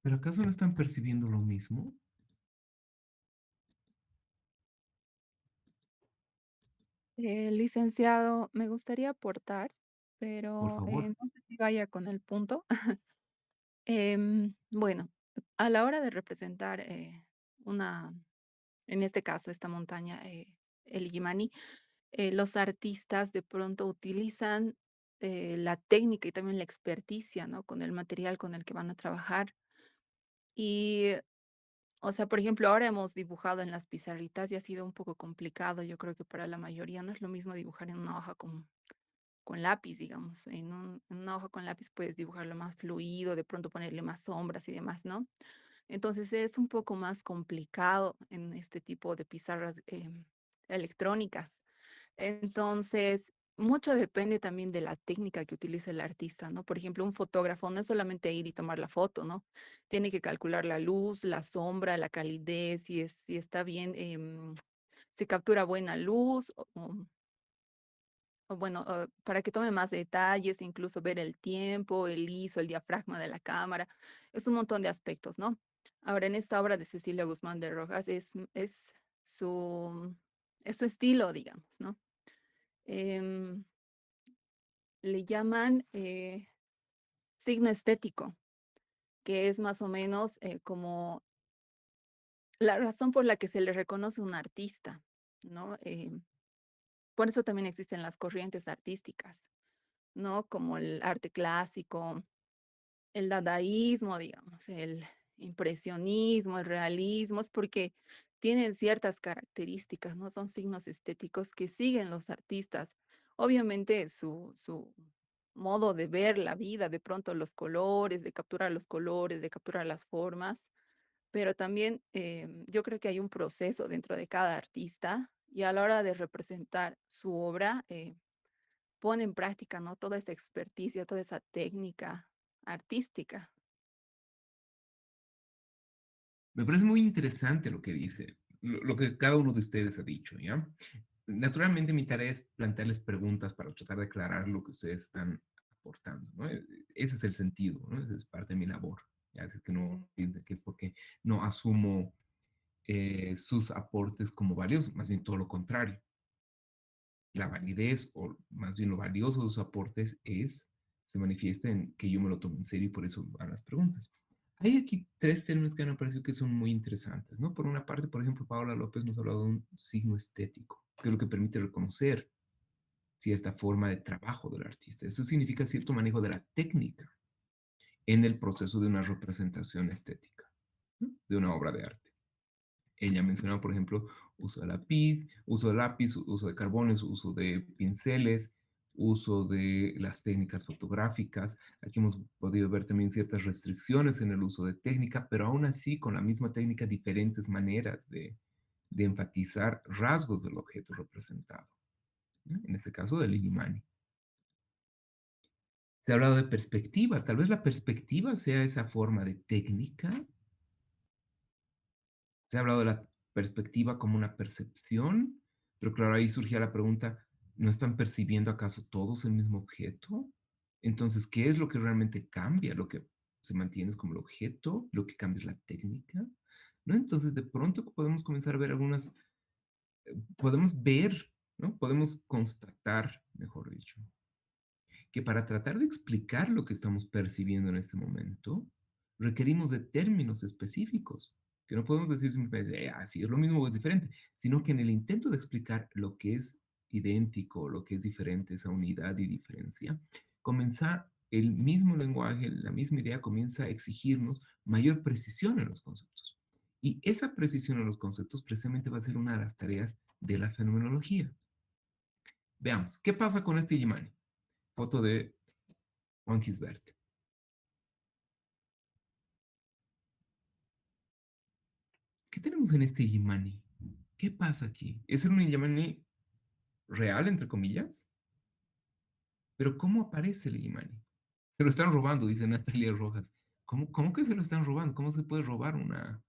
¿Pero acaso no están percibiendo lo mismo? Licenciado, me gustaría aportar, Por pero favor. no sé si vaya con el punto. Bueno, a la hora de representar una, en este caso, esta montaña, el Illimani, los artistas de pronto utilizan la técnica y también la experticia, ¿no? Con el material con el que van a trabajar. Y, o sea, por ejemplo, ahora hemos dibujado en las pizarritas y ha sido un poco complicado. Yo creo que para la mayoría no es lo mismo dibujar en una hoja con lápiz, digamos. En una hoja con lápiz puedes dibujarlo más fluido, de pronto ponerle más sombras y demás, ¿no? Entonces es un poco más complicado en este tipo de pizarras electrónicas. Entonces, mucho depende también de la técnica que utilice el artista, ¿no? Por ejemplo, un fotógrafo no es solamente ir y tomar la foto, ¿no? Tiene que calcular la luz, la sombra, la calidez, si está bien, si captura buena luz, o bueno, para que tome más detalles, incluso ver el tiempo, el ISO, el diafragma de la cámara, es un montón de aspectos, ¿no? Ahora, en esta obra de Cecilia Guzmán de Rojas su, es su estilo, digamos, ¿no? Em, Le llaman signo estético, que es más o menos como la razón por la que se le reconoce un artista, ¿no? Por eso también existen las corrientes artísticas, ¿no? Como el arte clásico, el dadaísmo, digamos, el impresionismo, el realismo, es porque tienen ciertas características, ¿no? Son signos estéticos que siguen los artistas. Obviamente su modo de ver la vida, de pronto los colores, de capturar los colores, de capturar las formas, pero también yo creo que hay un proceso dentro de cada artista y a la hora de representar su obra, pone en práctica, ¿no? Toda esa experticia, toda esa técnica artística. Me parece muy interesante lo que dice, lo que cada uno de ustedes ha dicho, ¿ya? Naturalmente mi tarea es plantearles preguntas para tratar de aclarar lo que ustedes están aportando, ¿no? Ese es el sentido, ¿no? Esa es parte de mi labor. Ya así que no piensen que es porque no asumo sus aportes como valiosos, más bien todo lo contrario. La validez, o más bien lo valioso de sus aportes se manifiesta en que yo me lo tomo en serio y por eso van las preguntas. Hay aquí tres términos que me han parecido que son muy interesantes, ¿no? Por una parte, por ejemplo, Paola López nos ha hablado de un signo estético, que es lo que permite reconocer cierta forma de trabajo del artista. Eso significa cierto manejo de la técnica en el proceso de una representación estética, ¿no? De una obra de arte. Ella mencionaba, por ejemplo, uso de lápiz, uso de carbones, uso de pinceles, uso de las técnicas fotográficas. Aquí hemos podido ver también ciertas restricciones en el uso de técnica, pero aún así, con la misma técnica, diferentes maneras de enfatizar rasgos del objeto representado, ¿no? En este caso del Illimani. Se ha hablado de perspectiva. Tal vez la perspectiva sea esa forma de técnica. Se ha hablado de la perspectiva como una percepción, pero claro, ahí surgía la pregunta, ¿no están percibiendo acaso todos el mismo objeto? Entonces, ¿qué es lo que realmente cambia? ¿Lo que se mantiene es como el objeto? ¿Lo que cambia es la técnica? ¿No? Entonces, de pronto podemos comenzar a ver podemos ver, ¿no? Podemos constatar, mejor dicho, que para tratar de explicar lo que estamos percibiendo en este momento, requerimos de términos específicos, que no podemos decir simplemente, si es lo mismo o es diferente, sino que en el intento de explicar lo que es idéntico, lo que es diferente, esa unidad y diferencia, comienza el mismo lenguaje, la misma idea comienza a exigirnos mayor precisión en los conceptos. Y esa precisión en los conceptos precisamente va a ser una de las tareas de la fenomenología. Veamos, ¿qué pasa con este Yimani? Foto de Juan Gisbert. ¿Qué tenemos en este Yimani? ¿Qué pasa aquí? ¿Es un Yimani real, entre comillas? Pero ¿cómo aparece el Yimani? Se lo están robando, dice Natalia Rojas. ¿Cómo que se lo están robando? ¿Cómo se puede robar una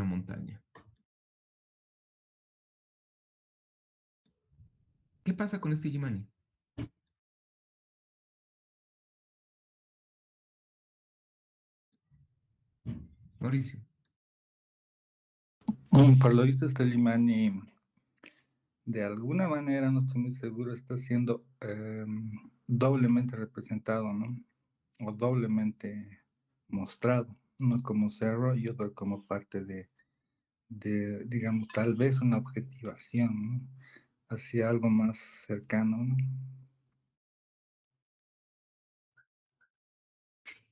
montaña? ¿Qué pasa con este Yimani? Mauricio. Por lo visto, este Limani, de alguna manera, no estoy muy seguro, está siendo doblemente representado, ¿no? O doblemente mostrado, uno como cerro y otro como parte de digamos, tal vez una objetivación, ¿no? Hacia algo más cercano, ¿no?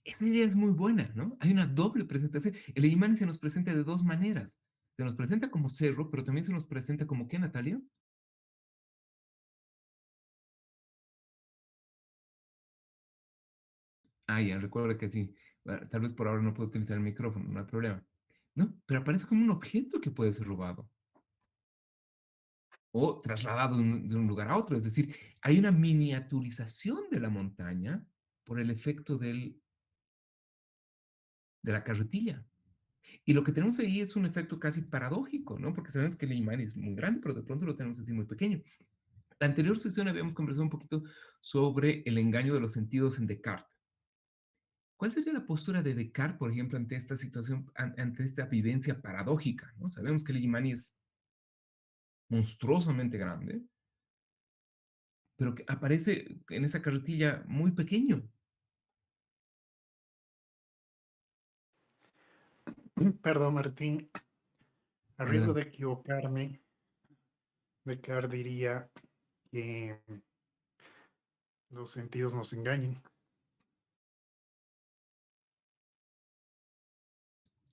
Esta idea es muy buena, ¿no? Hay una doble presentación. El Illimani se nos presenta de dos maneras. Se nos presenta como cerro, pero también se nos presenta como ¿qué, Natalia? Ya, recuerda que sí. Bueno, tal vez por ahora no puedo utilizar el micrófono, no hay problema. No, pero aparece como un objeto que puede ser robado o trasladado de un lugar a otro. Es decir, hay una miniaturización de la montaña por el efecto de la carretilla. Y lo que tenemos ahí es un efecto casi paradójico, ¿no? Porque sabemos que el imán es muy grande, pero de pronto lo tenemos así muy pequeño. La anterior sesión habíamos conversado un poquito sobre el engaño de los sentidos en Descartes. ¿Cuál sería la postura de Descartes, por ejemplo, ante esta situación, ante esta vivencia paradójica? ¿No? Sabemos que el Imani es monstruosamente grande, pero que aparece en esta carretilla muy pequeño. Perdón, Martín, a riesgo Adelante. de equivocarme, Descartes diría que los sentidos nos engañen.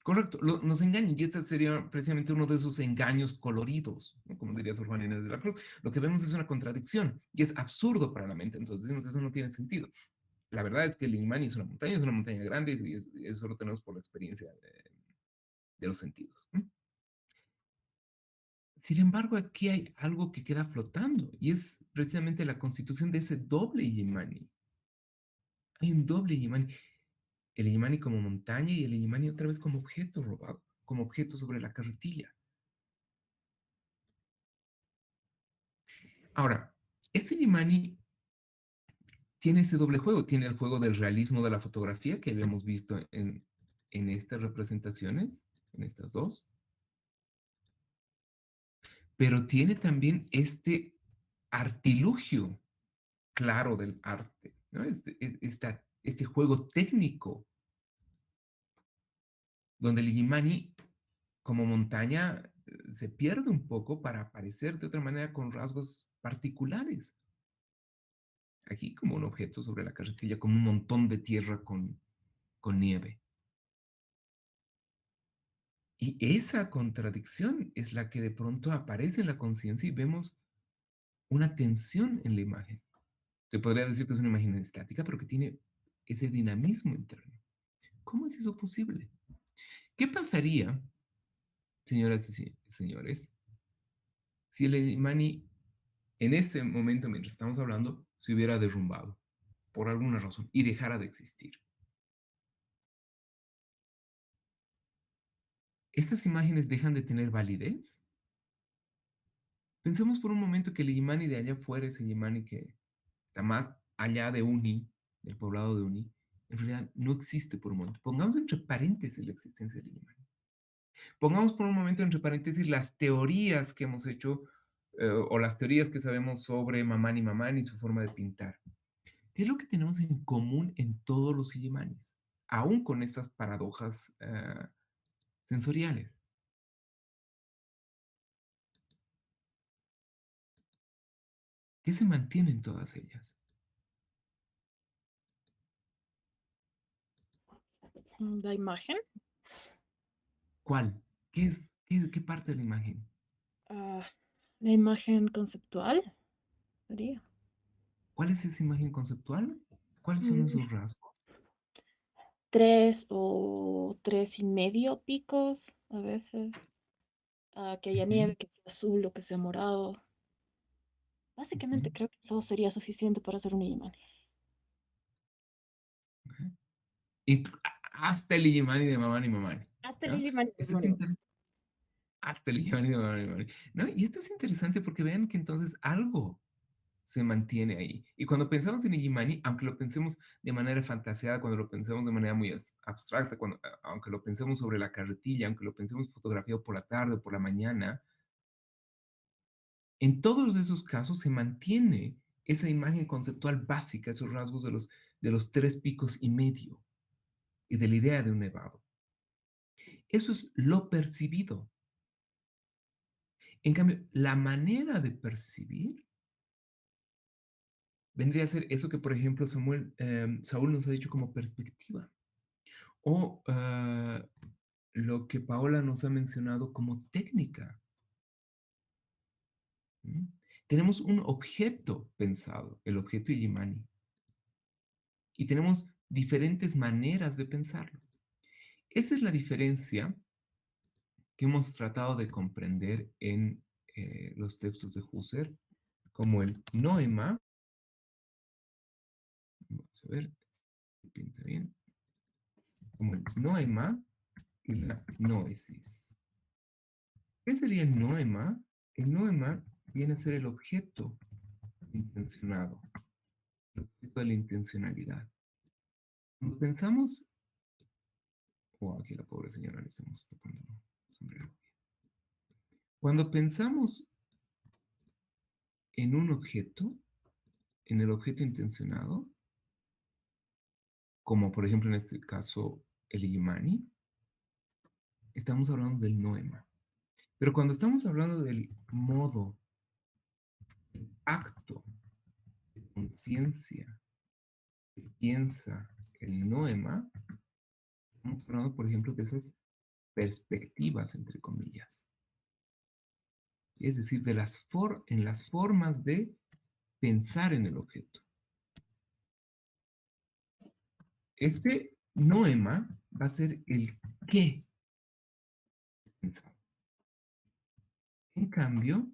Correcto, nos engañan y este sería precisamente uno de esos engaños coloridos, ¿no? Como diría Sor Juana Inés de la Cruz. Lo que vemos es una contradicción y es absurdo para la mente, entonces decimos eso no tiene sentido. La verdad es que el Illimani es una montaña grande y eso lo tenemos por la experiencia de los sentidos. ¿No? Sin embargo, aquí hay algo que queda flotando y es precisamente la constitución de ese doble Illimani. Hay un doble Illimani. El Illimani como montaña y el Illimani otra vez como objeto robado, como objeto sobre la carretilla. Ahora, este Illimani tiene este doble juego. Tiene el juego del realismo de la fotografía que habíamos visto en estas representaciones, en estas dos. Pero tiene también este artilugio claro del arte, ¿no? Este juego técnico, donde el Illimani como montaña se pierde un poco para aparecer de otra manera con rasgos particulares. Aquí como un objeto sobre la carretilla, como un montón de tierra con nieve. Y esa contradicción es la que de pronto aparece en la conciencia y vemos una tensión en la imagen. Se podría decir que es una imagen estática, pero que tiene ese dinamismo interno. ¿Cómo es eso posible? ¿Qué pasaría, señoras y señores, si el Imani en este momento, mientras estamos hablando, se hubiera derrumbado por alguna razón y dejara de existir? ¿Estas imágenes dejan de tener validez? Pensemos por un momento que el Imani de allá afuera, ese Imani que está más allá de Uni, del poblado de Uni, en realidad no existe por un momento. Pongamos entre paréntesis la existencia del Imani. Pongamos por un momento entre paréntesis las teorías que hemos hecho o las teorías que sabemos sobre Mamani Mamani y su forma de pintar. ¿Qué es lo que tenemos en común en todos los Illimanis? Aún con estas paradojas sensoriales. ¿Qué se mantiene en todas ellas? La imagen. ¿Cuál? ¿Qué parte de la imagen? La imagen conceptual sería. ¿Cuál es esa imagen conceptual? ¿Cuáles son esos rasgos? 3 o 3,5 picos a veces. Que haya nieve, que sea azul o que sea morado. Básicamente creo que todo sería suficiente para hacer un Illimani. Hasta el Illimani de Mamani Mamani. Hasta el ¿No? Illimani de Esto es Mamani. interesante. Hasta el Illimani de Mamani Mamani. ¿No? Y esto es interesante porque vean que entonces algo se mantiene ahí. Y cuando pensamos en Illimani, aunque lo pensemos de manera fantaseada, cuando lo pensemos de manera muy abstracta, aunque lo pensemos sobre la carretilla, aunque lo pensemos fotografiado por la tarde o por la mañana, en todos esos casos se mantiene esa imagen conceptual básica, esos rasgos de los 3,5 picos y de la idea de un nevado. Eso es lo percibido. En cambio, la manera de percibir vendría a ser eso que, por ejemplo, Saúl nos ha dicho como perspectiva. O lo que Paola nos ha mencionado como técnica. ¿Mm? Tenemos un objeto pensado, el objeto Illimani. Y tenemos diferentes maneras de pensarlo. Esa es la diferencia que hemos tratado de comprender en los textos de Husserl, como el noema. Vamos a ver si pinta bien. Como el noema y la noesis. ¿Qué sería el noema? El noema viene a ser el objeto intencionado, el objeto de la intencionalidad. Cuando pensamos, aquí la pobre señora le estamos tocando el sombrero. Cuando pensamos en un objeto, en el objeto intencionado, como por ejemplo en este caso el Illimani, estamos hablando del noema. Pero cuando estamos hablando del modo, el acto de conciencia que piensa el noema, estamos hablando, por ejemplo, de esas perspectivas, entre comillas. Es decir, en las formas de pensar en el objeto. Este noema va a ser el qué es pensado. En cambio,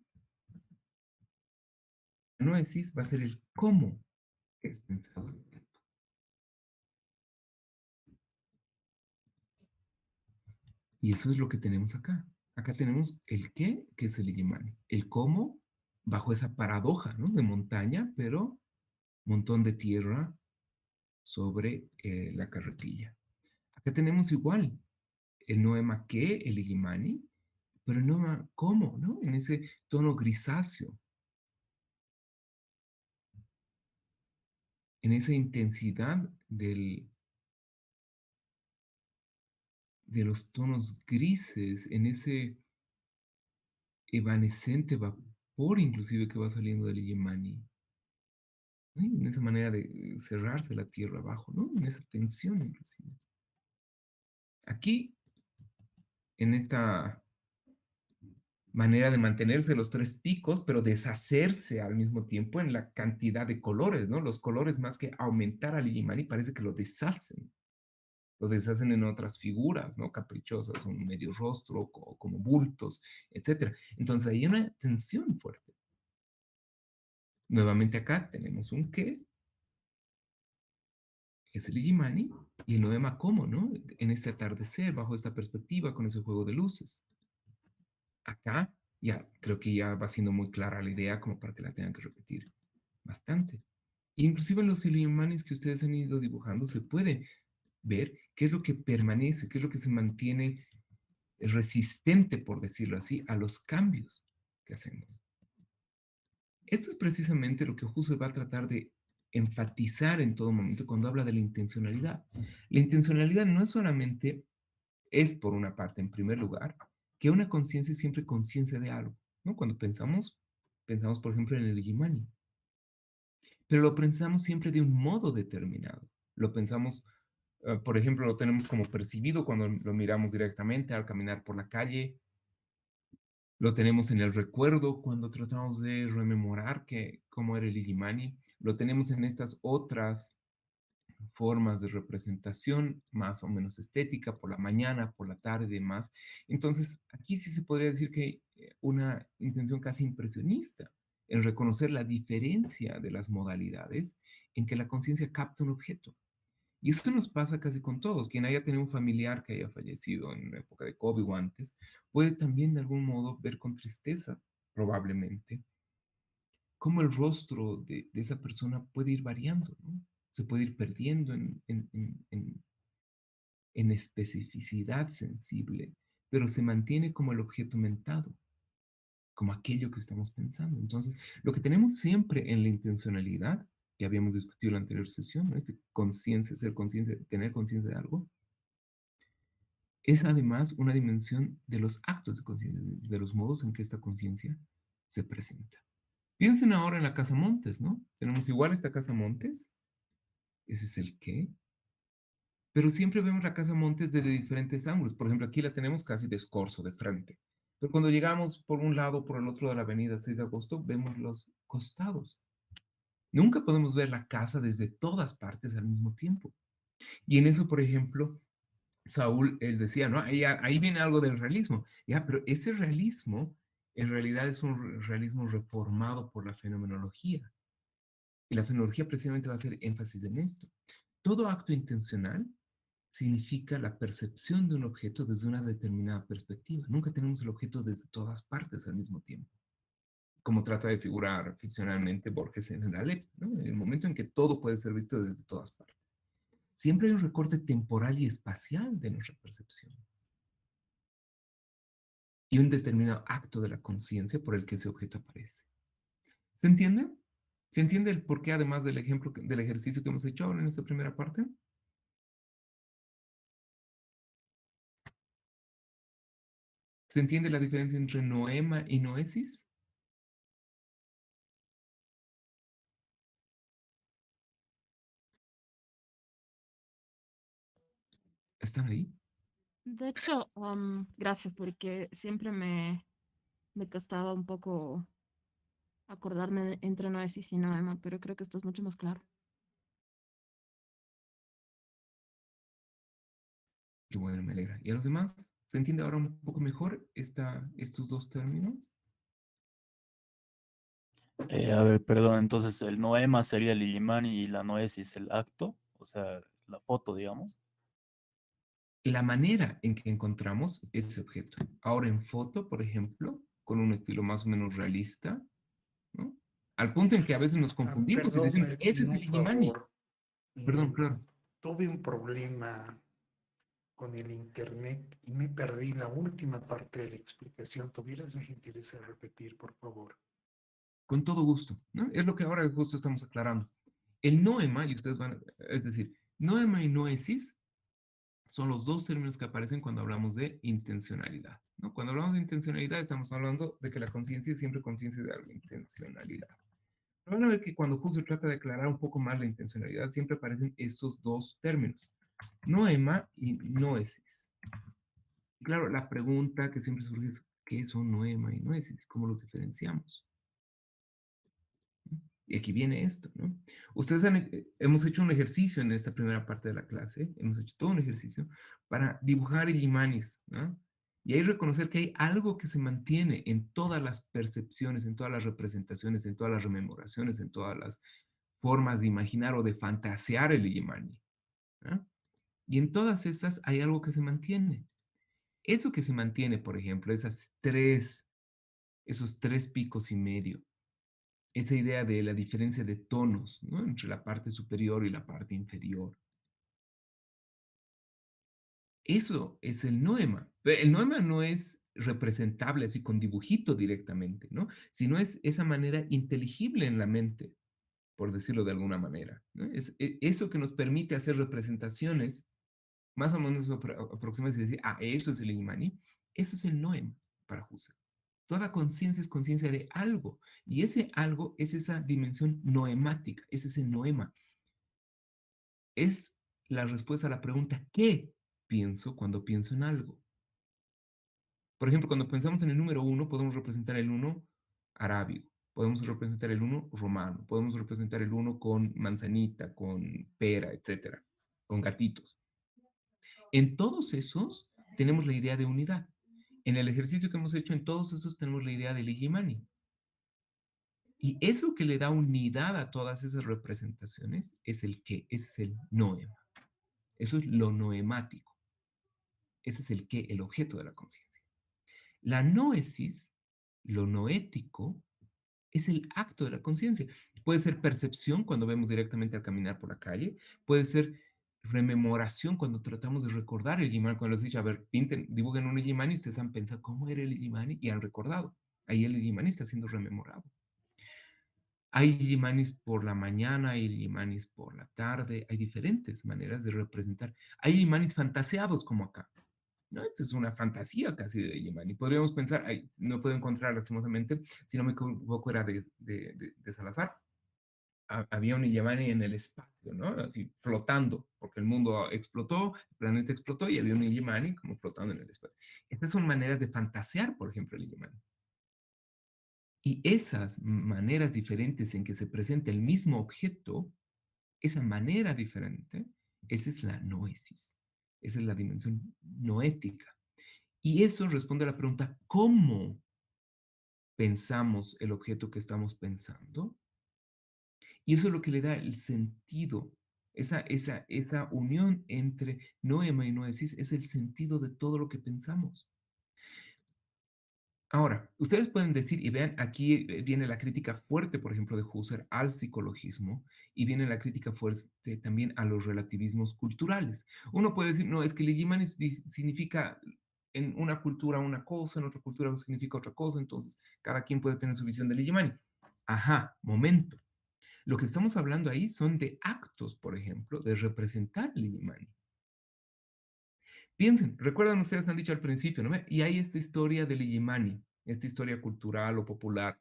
la noesis va a ser el cómo es pensado el objeto. Y eso es lo que tenemos acá. Acá tenemos el qué, que es el Illimani. El cómo, bajo esa paradoja, ¿no? De montaña, pero montón de tierra sobre la carretilla. Acá tenemos igual el noema qué, el Illimani, pero el noema cómo, ¿no? En ese tono grisáceo. En esa intensidad de los tonos grises, en ese evanescente vapor inclusive que va saliendo del Illimani. ¿No? En esa manera de cerrarse la tierra abajo, ¿no? En esa tensión inclusive. Aquí, en esta manera de mantenerse los 3 picos, pero deshacerse al mismo tiempo en la cantidad de colores, ¿no? Los colores más que aumentar al Illimani parece que lo deshacen en otras figuras, ¿no? Caprichosas, un medio rostro, como bultos, etc. Entonces hay una tensión fuerte. Nuevamente acá tenemos un qué, es el Illimani, y el noema cómo, ¿no? En este atardecer, bajo esta perspectiva, con ese juego de luces. Acá ya creo que ya va siendo muy clara la idea como para que la tengan que repetir bastante. Inclusive en los Illimanis que ustedes han ido dibujando se puede ver qué es lo que permanece, qué es lo que se mantiene resistente, por decirlo así, a los cambios que hacemos. Esto es precisamente lo que Husserl va a tratar de enfatizar en todo momento cuando habla de la intencionalidad. La intencionalidad no es solamente, es por una parte, en primer lugar, que una conciencia es siempre conciencia de algo, ¿no? Cuando pensamos, pensamos por ejemplo en el Igimani, pero lo pensamos siempre de un modo determinado. Lo pensamos, por ejemplo, lo tenemos como percibido cuando lo miramos directamente al caminar por la calle, lo tenemos en el recuerdo cuando tratamos de rememorar cómo era el Illimani. Lo tenemos en estas otras formas de representación más o menos estética, por la mañana, por la tarde y demás. Entonces, aquí sí se podría decir que hay una intención casi impresionista en reconocer la diferencia de las modalidades en que la conciencia capta un objeto. Y esto nos pasa casi con todos. Quien haya tenido un familiar que haya fallecido en la época de COVID o antes, puede también de algún modo ver con tristeza, probablemente, cómo el rostro de esa persona puede ir variando, ¿no? Se puede ir perdiendo en especificidad sensible, pero se mantiene como el objeto mentado, como aquello que estamos pensando. Entonces, lo que tenemos siempre en la intencionalidad, que habíamos discutido en la anterior sesión, ¿no? Este conciencia, ser consciente, tener conciencia de algo, es además una dimensión de los actos de conciencia, de los modos en que esta conciencia se presenta. Piensen ahora en la Casa Montes, ¿no? Tenemos igual esta Casa Montes, ese es el qué, pero siempre vemos la Casa Montes desde diferentes ángulos. Por ejemplo, aquí la tenemos casi de escorzo, de frente. Pero cuando llegamos por un lado, por el otro de la avenida 6 de agosto, vemos los costados. Nunca podemos ver la casa desde todas partes al mismo tiempo. Y en eso, por ejemplo, Saúl, él decía, ¿no? Ahí viene algo del realismo. Ya, pero ese realismo en realidad es un realismo reformado por la fenomenología. Y la fenomenología precisamente va a hacer énfasis en esto. Todo acto intencional significa la percepción de un objeto desde una determinada perspectiva. Nunca tenemos el objeto desde todas partes al mismo tiempo, como trata de figurar ficcionalmente Borges en el Aleph, ¿no? En el momento en que todo puede ser visto desde todas partes. Siempre hay un recorte temporal y espacial de nuestra percepción. Y un determinado acto de la conciencia por el que ese objeto aparece. ¿Se entiende? ¿Se entiende el porqué, además del ejemplo, del ejercicio que hemos hecho ahora en esta primera parte? ¿Se entiende la diferencia entre noema y noesis? ¿Están ahí? De hecho, gracias porque siempre me costaba un poco acordarme entre Noesis y Noema, pero creo que esto es mucho más claro. Qué bueno, me alegra. ¿Y a los demás? ¿Se entiende ahora un poco mejor estos dos términos? A ver, perdón, entonces el noema sería el Illimani y la noesis el acto, o sea, la foto, digamos. La manera en que encontramos ese objeto. Ahora en foto, por ejemplo, con un estilo más o menos realista, ¿no? Al punto en que a veces nos confundimos y Perdón, decimos, ese es un el Illimani. favor. Perdón, claro. Tuve un problema con el internet y me perdí la última parte de la explicación. ¿Tuvieras la gentileza de repetir, por favor? Con todo gusto, ¿no? Es lo que ahora justo estamos aclarando. El noema, y ustedes van, es decir, noema y noesis son los dos términos que aparecen cuando hablamos de intencionalidad, ¿no? Cuando hablamos de intencionalidad estamos hablando de que la conciencia es siempre conciencia de algo, intencionalidad. Van a ver que cuando Husserl trata de aclarar un poco más la intencionalidad, siempre aparecen estos dos términos, noema y noesis. Y claro, la pregunta que siempre surge es, ¿qué son noema y noesis? ¿Cómo los diferenciamos? Y aquí viene esto, ¿no? Ustedes hemos hecho un ejercicio en esta primera parte de la clase, hemos hecho todo un ejercicio para dibujar el imanes, ¿no? Y ahí reconocer que hay algo que se mantiene en todas las percepciones, en todas las representaciones, en todas las rememoraciones, en todas las formas de imaginar o de fantasear el Illimani, ¿no? Y en todas esas hay algo que se mantiene. Eso que se mantiene, por ejemplo, esos tres picos y medio, esta idea de la diferencia de tonos, ¿no? Entre la parte superior y la parte inferior. Eso es el noema. Pero el noema no es representable, así con dibujito directamente, ¿no? Sino es esa manera inteligible en la mente, por decirlo de alguna manera, ¿no? Eso que nos permite hacer representaciones más o menos aproximadas y decir, eso es el Imani, eso es el Noema para Husserl. Toda conciencia es conciencia de algo, y ese algo es esa dimensión noemática, es ese noema. Es la respuesta a la pregunta, ¿qué pienso cuando pienso en algo? Por ejemplo, cuando pensamos en el número uno, podemos representar el uno arábigo, podemos representar el uno romano, podemos representar el uno con manzanita, con pera, etcétera, con gatitos. En todos esos tenemos la idea de unidad. En el ejercicio que hemos hecho, en todos esos tenemos la idea del Igimani. Y eso que le da unidad a todas esas representaciones es el qué, ese es el noema. Eso es lo noemático. Ese es el qué, el objeto de la conciencia. La noesis, lo noético, es el acto de la conciencia. Puede ser percepción cuando vemos directamente al caminar por la calle, puede ser rememoración cuando tratamos de recordar el Igimani, cuando les he dicho, a ver, pinten, dibujen un Igimani, ustedes han pensado cómo era el Igimani y han recordado. Ahí el Igimani está siendo rememorado. Hay Igimanis por la mañana, hay Igimanis por la tarde, hay diferentes maneras de representar. Hay Igimanis fantaseados como acá. ¿No? Esta es una fantasía casi de Yemani. Podríamos pensar, ay, no puedo encontrar lastimosamente, si no me equivoco era de Salazar. Había un Yemani en el espacio, ¿no? Así flotando, porque el mundo explotó, el planeta explotó y había un Yemani como flotando en el espacio. Estas son maneras de fantasear, por ejemplo, el Yemani. Y esas maneras diferentes en que se presenta el mismo objeto, esa manera diferente, esa es la noesis. Esa es la dimensión noética. Y eso responde a la pregunta, ¿cómo pensamos el objeto que estamos pensando? Y eso es lo que le da el sentido. Esa unión entre noema y noesis es el sentido de todo lo que pensamos. Ahora, ustedes pueden decir, y vean, aquí viene la crítica fuerte, por ejemplo, de Husserl al psicologismo, y viene la crítica fuerte también a los relativismos culturales. Uno puede decir, no, es que Legimani significa en una cultura una cosa, en otra cultura significa otra cosa, entonces cada quien puede tener su visión de Legimani. Ajá, momento. Lo que estamos hablando ahí son de actos, por ejemplo, de representar Legimani. Piensen, recuerdan ustedes han dicho al principio, ¿no? Y hay esta historia del Illimani, esta historia cultural o popular,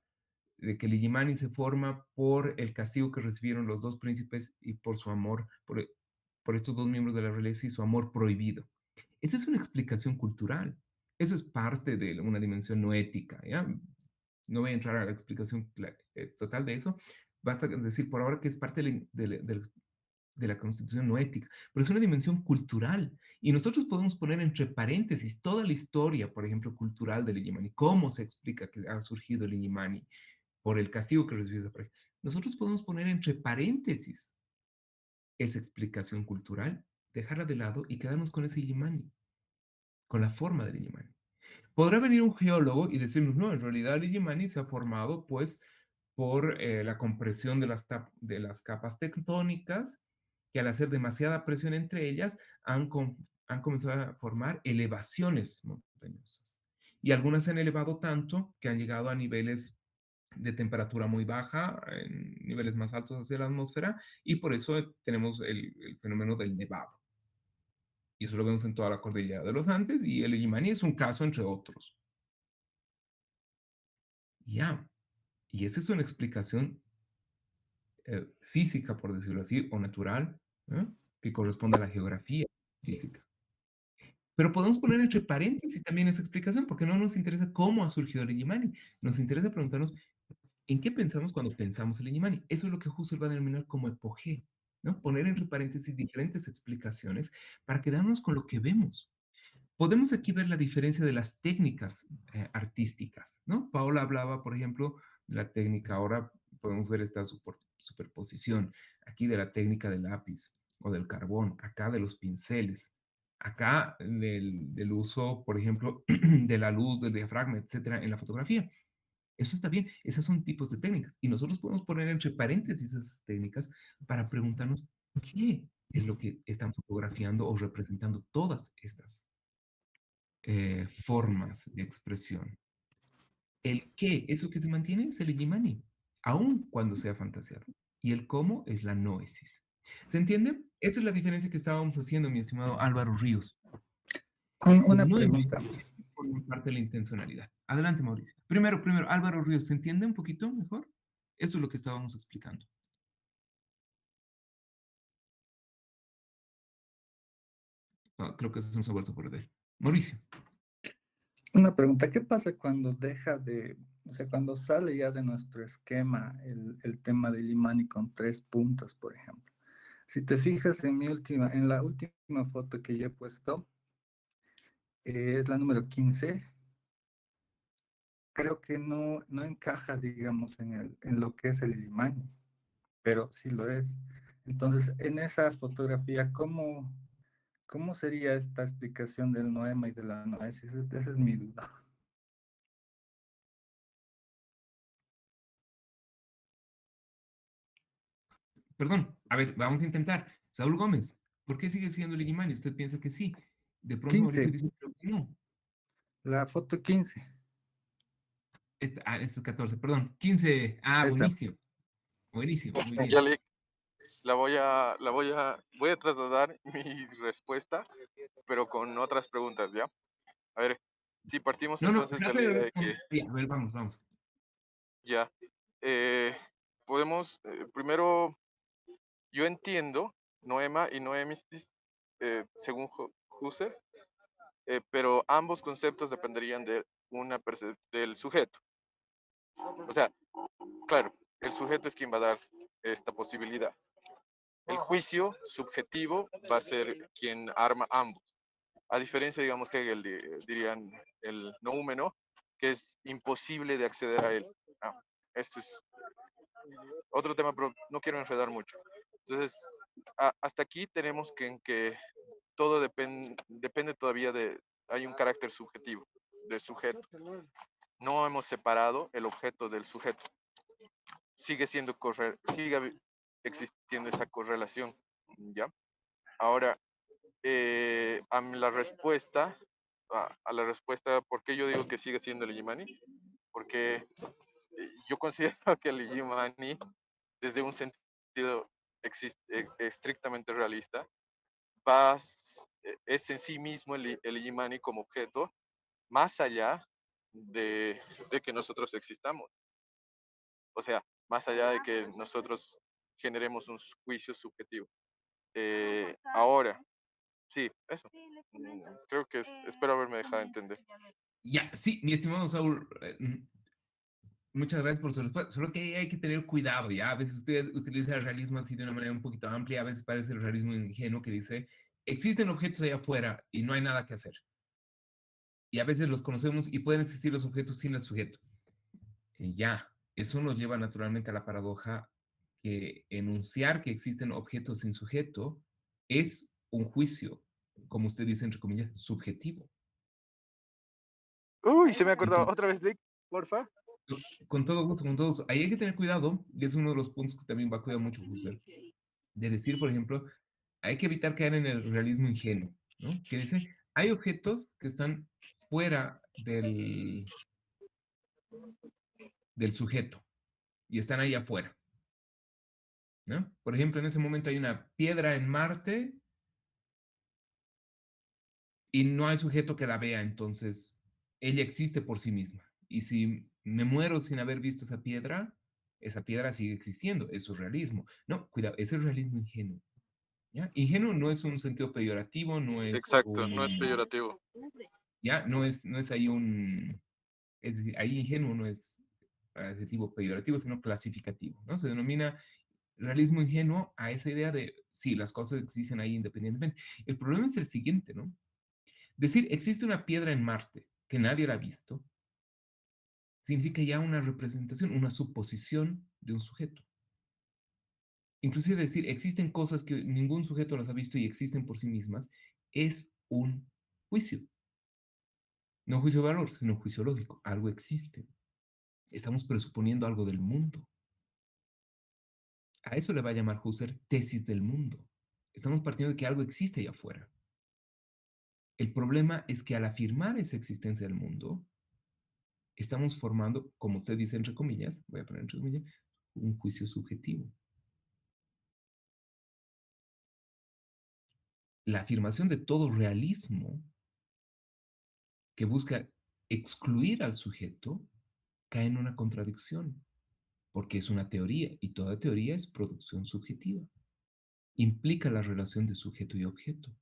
de que el Illimani se forma por el castigo que recibieron los dos príncipes y por su amor, por estos dos miembros de la realeza y su amor prohibido. Esa es una explicación cultural. Eso es parte de una dimensión no ética, ¿ya? No voy a entrar a la explicación total de eso. Basta decir por ahora que es parte de la constitución no ética, pero es una dimensión cultural. Y nosotros podemos poner entre paréntesis toda la historia, por ejemplo, cultural del Illimani, cómo se explica que ha surgido el Illimani por el castigo que recibió esa pareja. Nosotros podemos poner entre paréntesis esa explicación cultural, dejarla de lado y quedarnos con ese Illimani, con la forma del Illimani. Podrá venir un geólogo y decirnos, no, en realidad el Illimani se ha formado pues por la compresión de las capas tectónicas que al hacer demasiada presión entre ellas han comenzado a formar elevaciones montañosas. Y algunas se han elevado tanto que han llegado a niveles de temperatura muy baja, en niveles más altos hacia la atmósfera, y por eso tenemos el fenómeno del nevado. Y eso lo vemos en toda la cordillera de los Andes, y el Illimani es un caso entre otros. Ya, y esa es una explicación física, por decirlo así, o natural, ¿eh? Que corresponde a la geografía física. Pero podemos poner entre paréntesis también esa explicación, porque no nos interesa cómo ha surgido el Illimani. Nos interesa preguntarnos en qué pensamos cuando pensamos el Illimani. Eso es lo que Husserl va a denominar como epogeo, ¿no? Poner entre paréntesis diferentes explicaciones para quedarnos con lo que vemos. Podemos aquí ver la diferencia de las técnicas artísticas, ¿no? Paola hablaba, por ejemplo, de la técnica, ahora podemos ver esta superposición, aquí de la técnica del lápiz o del carbón, acá de los pinceles, acá del uso, por ejemplo, de la luz, del diafragma, etcétera, en la fotografía. Eso está bien, esas son tipos de técnicas. Y nosotros podemos poner entre paréntesis esas técnicas para preguntarnos qué es lo que están fotografiando o representando todas estas formas de expresión. El qué, eso que se mantiene, es el Illimani, aun cuando sea fantaseado. Y el cómo es la noesis. ¿Se entiende? Esa es la diferencia que estábamos haciendo, mi estimado Álvaro Ríos. Una No pregunta. por parte de la intencionalidad. Adelante, Mauricio. Primero, Álvaro Ríos, ¿se entiende un poquito mejor? Esto es lo que estábamos explicando. Ah, creo que eso se nos ha vuelto por perder. Mauricio. Una pregunta, ¿qué pasa cuando o sea, cuando sale ya de nuestro esquema el tema del Illimani con 3 puntas, por ejemplo? Si te fijas en la última foto que yo he puesto, es la número 15. Creo que no encaja, digamos, en lo que es el Illimani, pero sí lo es. Entonces, en esa fotografía, ¿cómo sería esta explicación del noema y de la noesis? Esa es mi duda. Perdón, a ver, vamos a intentar. Saúl Gómez, ¿por qué sigue siendo el Illimani? Usted piensa que sí. De pronto 15, Mauricio dice que no. la foto 15. Este es 14, perdón. 15. Ah, Esta. buenísimo. Buenísimo, muy Ya bien. voy a trasladar mi respuesta, pero con otras preguntas, ¿ya? A ver, si partimos No, entonces de trate la de idea de que responder. Ya, a ver, vamos. ya, podemos, primero, yo entiendo Noema y Noemistis, según Husserl, pero ambos conceptos dependerían de del sujeto. O sea, claro, el sujeto es quien va a dar esta posibilidad. El juicio subjetivo va a ser quien arma ambos. A diferencia, digamos, que dirían el noúmeno, que es imposible de acceder a él. Esto es otro tema, pero no quiero enredar mucho. Entonces, hasta aquí tenemos en que todo depende todavía hay un carácter subjetivo, de sujeto. No hemos separado el objeto del sujeto. Sigue existiendo esa correlación, ¿ya? Ahora, a la respuesta, ¿por qué yo digo que sigue siendo el Illimani? Porque yo considero que el Illimani, desde un sentido estrictamente realista, es en sí mismo el Illimani como objeto, más allá de que nosotros existamos. O sea, más allá de que nosotros generemos un juicio subjetivo. Ahora, sí, eso. Creo que espero haberme dejado entender. Ya, sí, mi estimado Saúl, muchas gracias por su respuesta. Solo que hay que tener cuidado, ¿ya? A veces usted utiliza el realismo así de una manera un poquito amplia, a veces parece el realismo ingenuo que dice, existen objetos allá afuera y no hay nada que hacer. Y a veces los conocemos y pueden existir los objetos sin el sujeto. Ya, eso nos lleva naturalmente a la paradoja que enunciar que existen objetos sin sujeto es un juicio, como usted dice, entre comillas, subjetivo. Uy, se me acordó Entonces, otra vez, Lick, porfa. con todo gusto, con todo gusto. Ahí hay que tener cuidado, y es uno de los puntos que también va a cuidar mucho Husserl, de decir, por ejemplo, hay que evitar caer en el realismo ingenuo, ¿no? Que dice, hay objetos que están fuera del sujeto y están ahí afuera, ¿no? Por ejemplo, en ese momento hay una piedra en Marte y no hay sujeto que la vea, entonces ella existe por sí misma. Y si me muero sin haber visto esa piedra sigue existiendo, es surrealismo. No, cuidado, es el realismo ingenuo. ¿Ya? Ingenuo no es un sentido peyorativo, no es Exacto, no es peyorativo. ya, no es ahí es decir, ahí ingenuo no es adjetivo peyorativo, sino clasificativo, ¿no? Se denomina realismo ingenuo a esa idea de, sí, las cosas existen ahí independientemente. El problema es el siguiente, ¿no? Decir, existe una piedra en Marte que nadie la ha visto, significa ya una representación, una suposición de un sujeto. Inclusive decir, existen cosas que ningún sujeto las ha visto y existen por sí mismas, es un juicio. No juicio de valor, sino juicio lógico. Algo existe. Estamos presuponiendo algo del mundo. A eso le va a llamar Husserl tesis del mundo. Estamos partiendo de que algo existe allá afuera. El problema es que al afirmar esa existencia del mundo, estamos formando, como usted dice entre comillas, voy a poner entre comillas, un juicio subjetivo. La afirmación de todo realismo que busca excluir al sujeto cae en una contradicción, porque es una teoría y toda teoría es producción subjetiva. Implica la relación de sujeto y objeto.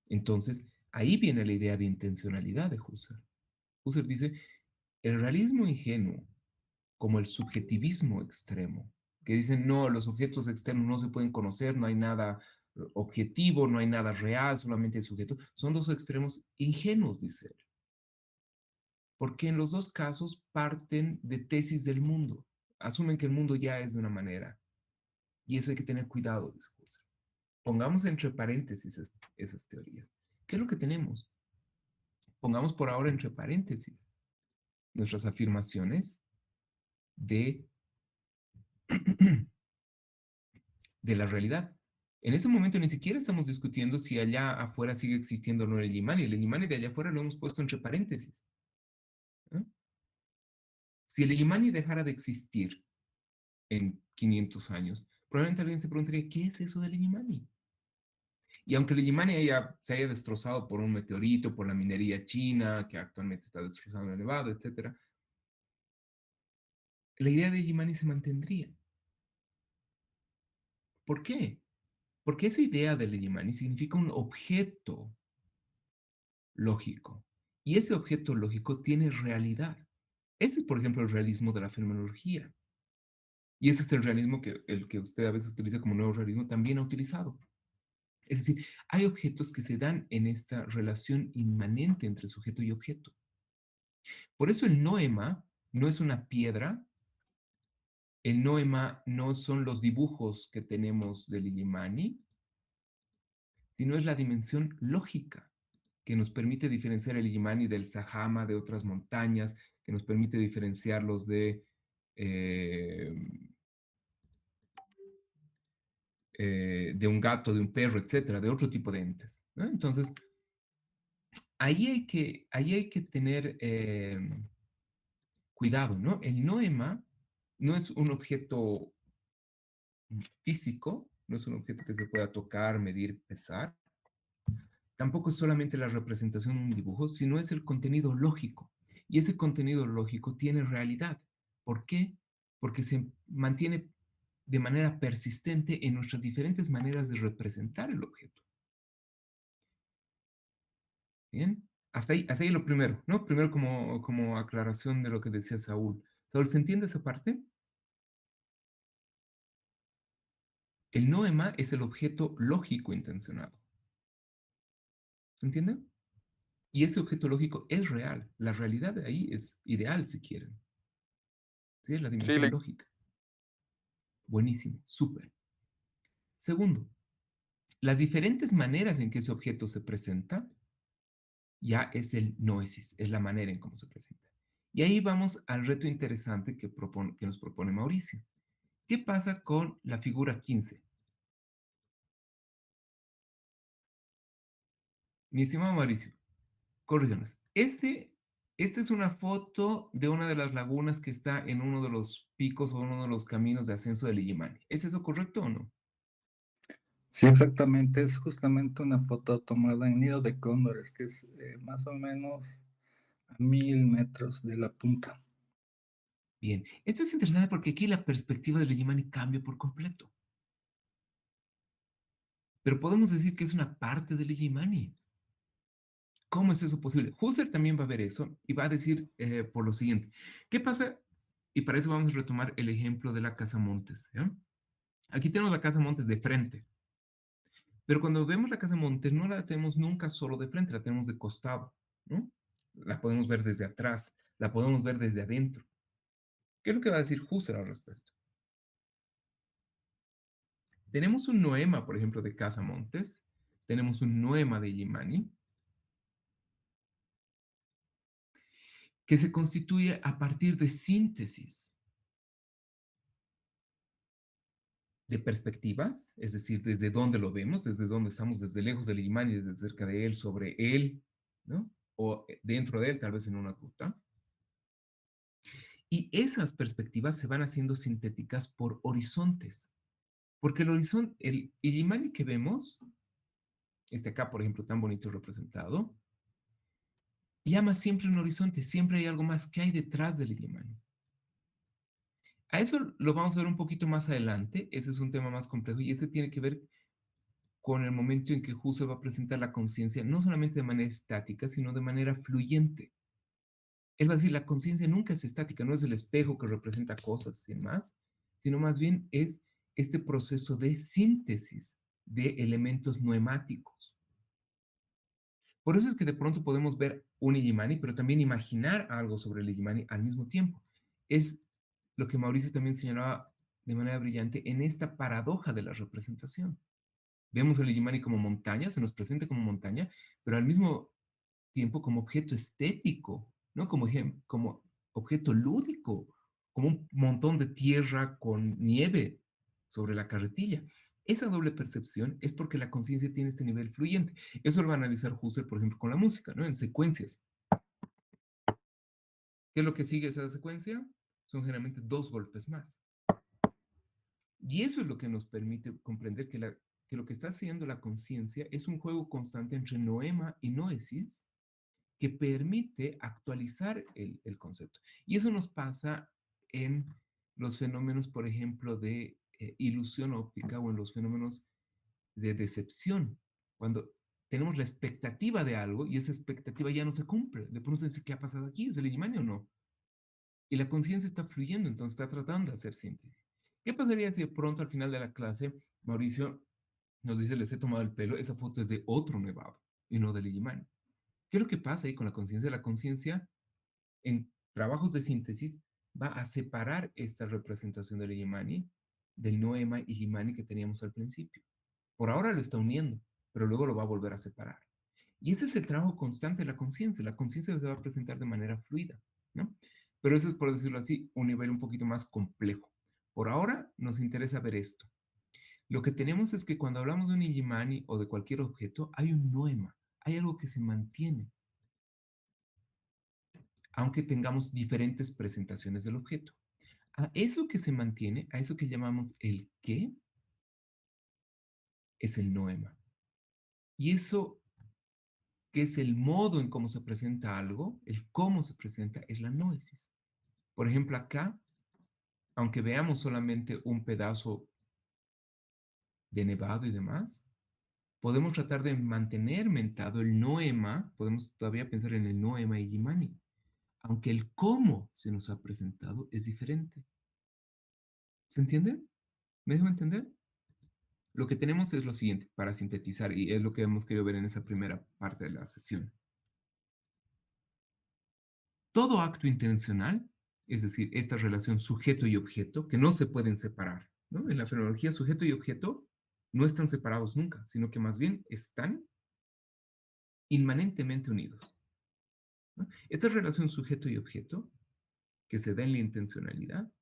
Entonces, ahí viene la idea de intencionalidad de Husserl. Husserl dice, el realismo ingenuo, como el subjetivismo extremo, que dicen, no, los objetos externos no se pueden conocer, no hay nada objetivo, no hay nada real, solamente hay sujeto, son dos extremos ingenuos, dice él. Porque en los dos casos parten de tesis del mundo, asumen que el mundo ya es de una manera, y eso hay que tener cuidado, dice Husserl. Pongamos entre paréntesis esas teorías. ¿Qué es lo que tenemos? Pongamos por ahora entre paréntesis nuestras afirmaciones de, de la realidad. En este momento ni siquiera estamos discutiendo si allá afuera sigue existiendo o no el Imani. El Imani de allá afuera lo hemos puesto entre paréntesis. ¿Eh? Si el Imani dejara de existir en 500 años, probablemente alguien se preguntaría, ¿qué es eso del Imani? Y aunque el Illimani se haya destrozado por un meteorito, por la minería china, que actualmente está destrozando el Nevado, etc., la idea de Illimani se mantendría. ¿Por qué? Porque esa idea del Illimani significa un objeto lógico. Y ese objeto lógico tiene realidad. Ese es, por ejemplo, el realismo de la fenomenología. Y ese es el realismo que el que usted a veces utiliza como nuevo realismo también ha utilizado. Es decir, hay objetos que se dan en esta relación inmanente entre sujeto y objeto. Por eso el noema no es una piedra, el noema no son los dibujos que tenemos del Illimani, sino es la dimensión lógica que nos permite diferenciar el Illimani del Sajama, de otras montañas, que nos permite diferenciarlos de un gato, de un perro, etcétera, de otro tipo de entes, ¿no? Entonces, ahí hay que tener cuidado, ¿no? El noema no es un objeto físico, no es un objeto que se pueda tocar, medir, pesar. Tampoco es solamente la representación de un dibujo, sino es el contenido lógico. Y ese contenido lógico tiene realidad. ¿Por qué? Porque se mantiene de manera persistente en nuestras diferentes maneras de representar el objeto. ¿Bien? Hasta ahí lo primero, ¿no? Primero como aclaración de lo que decía Saúl. Saúl, ¿se entiende esa parte? El noema es el objeto lógico intencionado. ¿Se entiende? Y ese objeto lógico es real. La realidad de ahí es ideal, si quieren. ¿Sí? Es la Sí, dimensión lógica. Buenísimo, súper. Segundo, las diferentes maneras en que ese objeto se presenta ya es el noesis, es la manera en cómo se presenta. Y ahí vamos al reto interesante que nos propone Mauricio. ¿Qué pasa con la figura 15? Mi estimado Mauricio, corríganos. Esta es una foto de una de las lagunas que está en uno de los picos o uno de los caminos de ascenso del Illimani. ¿Es eso correcto o no? Sí, exactamente. Es justamente una foto tomada en Nido de Cóndores, que es más o menos a 1000 metros de la punta. Bien, esto es interesante porque aquí la perspectiva del Illimani cambia por completo. Pero podemos decir que es una parte del Illimani. ¿Cómo es eso posible? Husserl también va a ver eso y va a decir por lo siguiente. ¿Qué pasa? Y para eso vamos a retomar el ejemplo de la Casa Montes. ¿Ya? Aquí tenemos la Casa Montes de frente. Pero cuando vemos la Casa Montes, no la tenemos nunca solo de frente, la tenemos de costado, ¿no? La podemos ver desde atrás, la podemos ver desde adentro. ¿Qué es lo que va a decir Husserl al respecto? Tenemos un noema, por ejemplo, de Casa Montes, tenemos un noema de Illimani, que se constituye a partir de síntesis. de perspectivas, es decir, desde dónde lo vemos, desde dónde estamos, desde lejos del imán y desde cerca de él, sobre él, ¿no? O dentro de él, tal vez en una gruta. Y esas perspectivas se van haciendo sintéticas por horizontes, porque el horizonte, el Illimani que vemos, este acá, por ejemplo, tan bonito representado, llama siempre un horizonte, siempre hay algo más que hay detrás del Illimani. A eso lo vamos a ver un poquito más adelante, ese es un tema más complejo y ese tiene que ver con el momento en que Husserl va a presentar la conciencia, no solamente de manera estática, sino de manera fluyente. Él va a decir, la conciencia nunca es estática, no es el espejo que representa cosas y demás, sino más bien es este proceso de síntesis de elementos noemáticos. Por eso es que de pronto podemos ver un Illimani, pero también imaginar algo sobre el Illimani al mismo tiempo. Es lo que Mauricio también señalaba de manera brillante en esta paradoja de la representación. Vemos el Illimani como montaña, se nos presenta como montaña, pero al mismo tiempo como objeto estético, ¿no? Como objeto lúdico, como un montón de tierra con nieve sobre la carretilla. Esa doble percepción es porque la conciencia tiene este nivel fluyente. Eso lo va a analizar Husserl, por ejemplo, con la música, ¿no? En secuencias. ¿Qué es lo que sigue esa secuencia? Son generalmente dos golpes más. Y eso es lo que nos permite comprender que lo que está haciendo la conciencia es un juego constante entre noema y noesis que permite actualizar el concepto. Y eso nos pasa en los fenómenos, por ejemplo, de ilusión óptica o en los fenómenos de decepción, cuando tenemos la expectativa de algo y esa expectativa ya no se cumple. De pronto dice, ¿qué ha pasado aquí? ¿Es el Illimani o no? Y la conciencia está fluyendo, entonces está tratando de hacer síntesis. ¿Qué pasaría si de pronto al final de la clase Mauricio nos dice, les he tomado el pelo, esa foto es de otro nevado y no del Illimani? ¿Qué es lo que pasa ahí con la conciencia? La conciencia, en trabajos de síntesis, va a separar esta representación del Illimani del noema Illimani que teníamos al principio. Por ahora lo está uniendo, pero luego lo va a volver a separar. Y ese es el trabajo constante de la conciencia. La conciencia se va a presentar de manera fluida, ¿no? Pero eso es, por decirlo así, un nivel un poquito más complejo. Por ahora nos interesa ver esto. Lo que tenemos es que cuando hablamos de un Illimani o de cualquier objeto, hay un noema, hay algo que se mantiene, aunque tengamos diferentes presentaciones del objeto. A eso que se mantiene, a eso que llamamos el qué, es el noema. Y eso que es el modo en cómo se presenta algo, el cómo se presenta, es la noesis. Por ejemplo, acá, aunque veamos solamente un pedazo de nevado y demás, podemos tratar de mantener mentado el noema, podemos todavía pensar en el noema Illimani, aunque el cómo se nos ha presentado es diferente. ¿Se entiende? ¿Me dejo entender? Lo que tenemos es lo siguiente, para sintetizar, y es lo que hemos querido ver en esa primera parte de la sesión. Todo acto intencional, es decir, esta relación sujeto y objeto, que no se pueden separar, ¿no? En la fenomenología, sujeto y objeto no están separados nunca, sino que más bien están inmanentemente unidos, ¿no? Esta relación sujeto y objeto, que se da en la intencionalidad,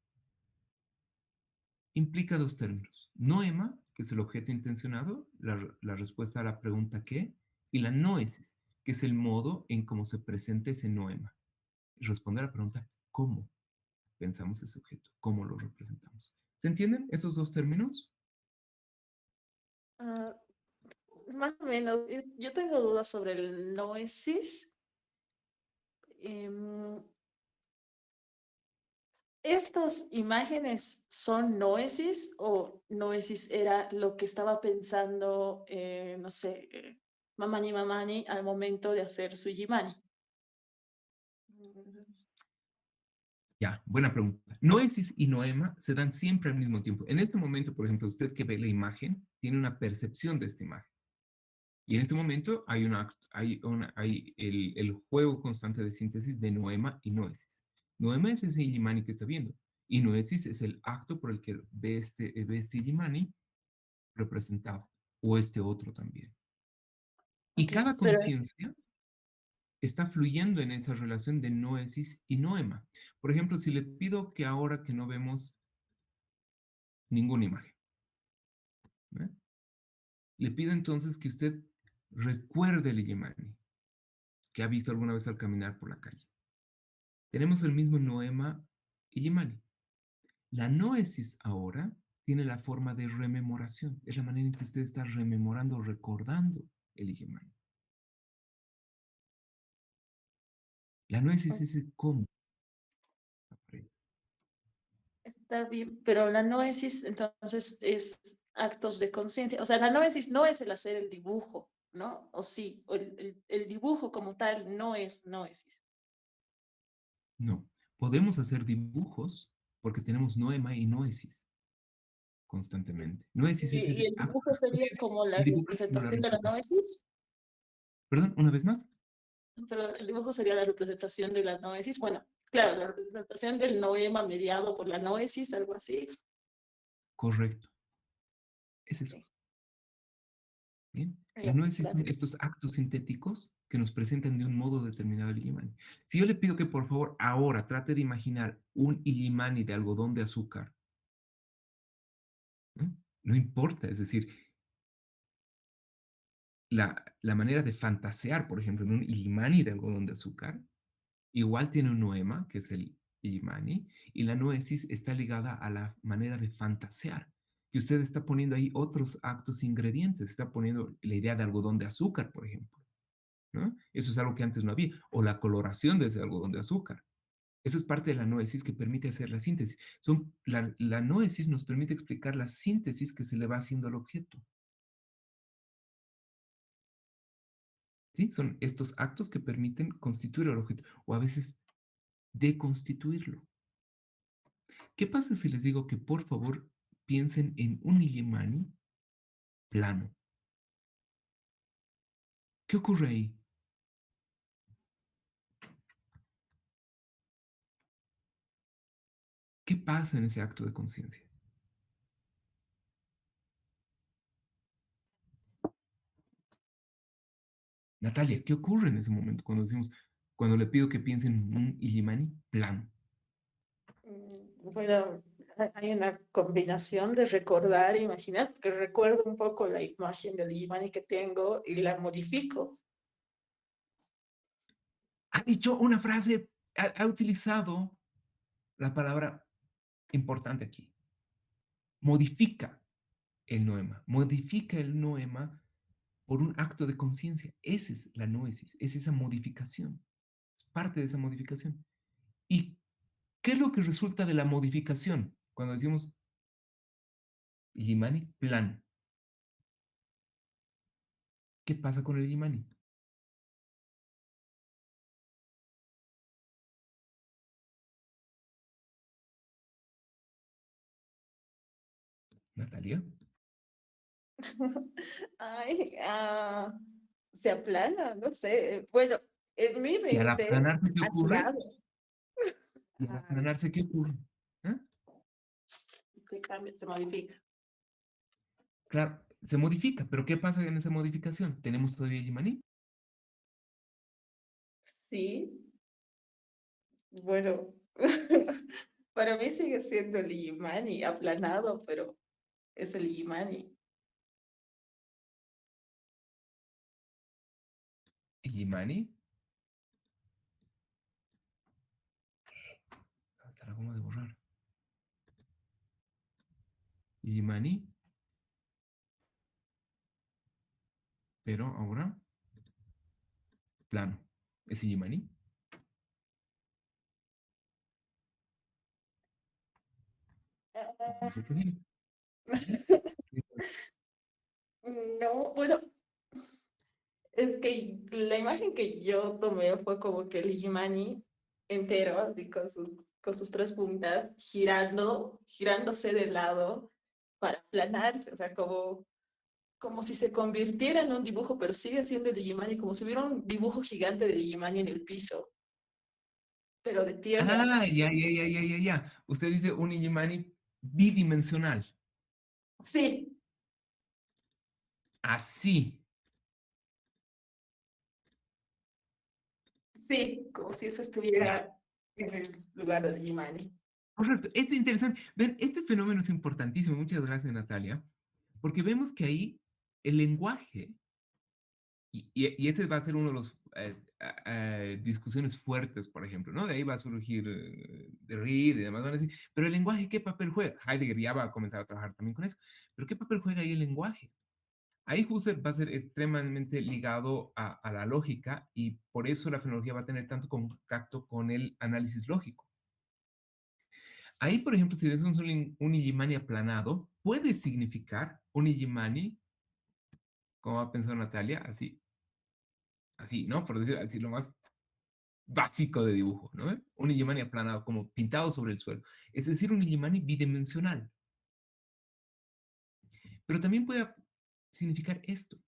implica dos términos. Noema, que es el objeto intencionado, la respuesta a la pregunta ¿qué? Y la noesis, que es el modo en cómo se presenta ese noema. Y responder a la pregunta ¿cómo pensamos ese objeto? ¿Cómo lo representamos? ¿Se entienden esos dos términos? Ah, más o menos. Yo tengo dudas sobre el noesis. Em, ¿Estas imágenes son noesis o noesis era lo que estaba pensando, no sé, Mamani Mamani al momento de hacer su Illimani? Ya, buena pregunta. Noesis y noema se dan siempre al mismo tiempo. En este momento, por ejemplo, usted que ve la imagen, tiene una percepción de esta imagen. Y en este momento hay el juego constante de síntesis de noema y noesis. Noema es ese Illimani que está viendo. Y noesis es el acto por el que ve este Illimani representado. O este otro también. Y Ok, cada pero conciencia está fluyendo en esa relación de noesis y noema. Por ejemplo, si le pido que ahora que no vemos ninguna imagen, Le pido entonces que usted recuerde el Illimani que ha visto alguna vez al caminar por la calle. Tenemos el mismo noema Illimani. La noesis ahora tiene la forma de rememoración. Es la manera en que usted está rememorando, recordando el Illimani. La noesis es el cómo. Está bien, pero la noesis entonces es actos de conciencia. O sea, la noesis no es el hacer el dibujo, ¿no? O sí, o el dibujo como tal no es noesis. No. Podemos hacer dibujos porque tenemos noema y noesis constantemente. Noesis es Y ese el acto dibujo de sería conciencia. como la El dibujo es como la representación de la representación. noesis. Perdón, una vez más. Perdón, el dibujo sería la representación de la noesis. Bueno, claro, la representación del noema mediado por la noesis, algo así. Correcto. Es eso. Ok. Bien. La Ya, noesis son gracias. estos actos sintéticos que nos presentan de un modo determinado el Illimani. Si yo le pido que por favor ahora trate de imaginar un Illimani de algodón de azúcar, ¿no? No importa, es decir, la manera de fantasear, por ejemplo, en un Illimani de algodón de azúcar, igual tiene un noema, que es el Illimani, y la noesis está ligada a la manera de fantasear. Y usted está poniendo ahí otros actos ingredientes, está poniendo la idea de algodón de azúcar, por ejemplo, ¿no? Eso es algo que antes no había, o la coloración de ese algodón de azúcar. Eso es parte de la noesis que permite hacer la síntesis. La noesis nos permite explicar la síntesis que se le va haciendo al objeto. ¿Sí? Son estos actos que permiten constituir el objeto, o a veces deconstituirlo. ¿Qué pasa si les digo que por favor piensen en un Illimani plano? ¿Qué ocurre ahí? ¿Qué pasa en ese acto de conciencia? Natalia, ¿qué ocurre en ese momento cuando le pido que piensen en un Illimani plano? Bueno, hay una combinación de recordar e imaginar, porque recuerdo un poco la imagen del Digimani que tengo y la modifico. Ha dicho una frase, ha utilizado la palabra importante aquí. Modifica el noema. Modifica el noema por un acto de conciencia. Esa es la noesis, es esa modificación. Es parte de esa modificación. ¿Y qué es lo que resulta de la modificación? Cuando decimos Illimani plan. ¿Qué pasa con el Illimani? Natalia. Ay, se aplana, no sé. Bueno, en mi ¿Y al mente aplanarse qué ha ocurre? girado. ¿Y al aplanarse qué ocurre? ¿Ah? ¿Qué cambia? Se modifica. Claro, se modifica, pero ¿qué pasa en esa modificación? ¿Tenemos todavía Illimani? Sí, bueno, para mí sigue siendo el Digimani, aplanado, pero es el Digimani. ¿Illimani? Hasta la goma de borrar. Illimani. Pero ahora, plano. ¿Es Illimani? Ah, Vamos a seguir. no, bueno, es que la imagen que yo tomé fue como que el Digimani entero, así con sus tres puntas, girándose de lado para aplanarse, o sea, como si se convirtiera en un dibujo, pero sigue siendo el Digimani, como si hubiera un dibujo gigante de Digimani en el piso, pero de tierra. Ah, ya. Usted dice un Illimani bidimensional. Sí, Así. sí, como si eso Ya. estuviera en el lugar de Digimani. Correcto. Este es interesante. Ven, este fenómeno es importantísimo. Muchas gracias, Natalia. Porque vemos que ahí el lenguaje, y ese va a ser uno de los discusiones fuertes, por ejemplo, ¿no? De ahí va a surgir de Reed y demás, van a decir, pero el lenguaje, ¿qué papel juega? Heidegger ya va a comenzar a trabajar también con eso, pero ¿qué papel juega ahí el lenguaje? Ahí Husserl va a ser extremadamente ligado a la lógica y por eso la fenomenología va a tener tanto contacto con el análisis lógico. Ahí, por ejemplo, si decimos un Illimani aplanado, puede significar un Illimani, como ha pensado Natalia, así, ¿no? Por decir así, lo más básico de dibujo, ¿no? Un Illimani aplanado, como pintado sobre el suelo. Es decir, un Illimani bidimensional. Pero también puede significar esto.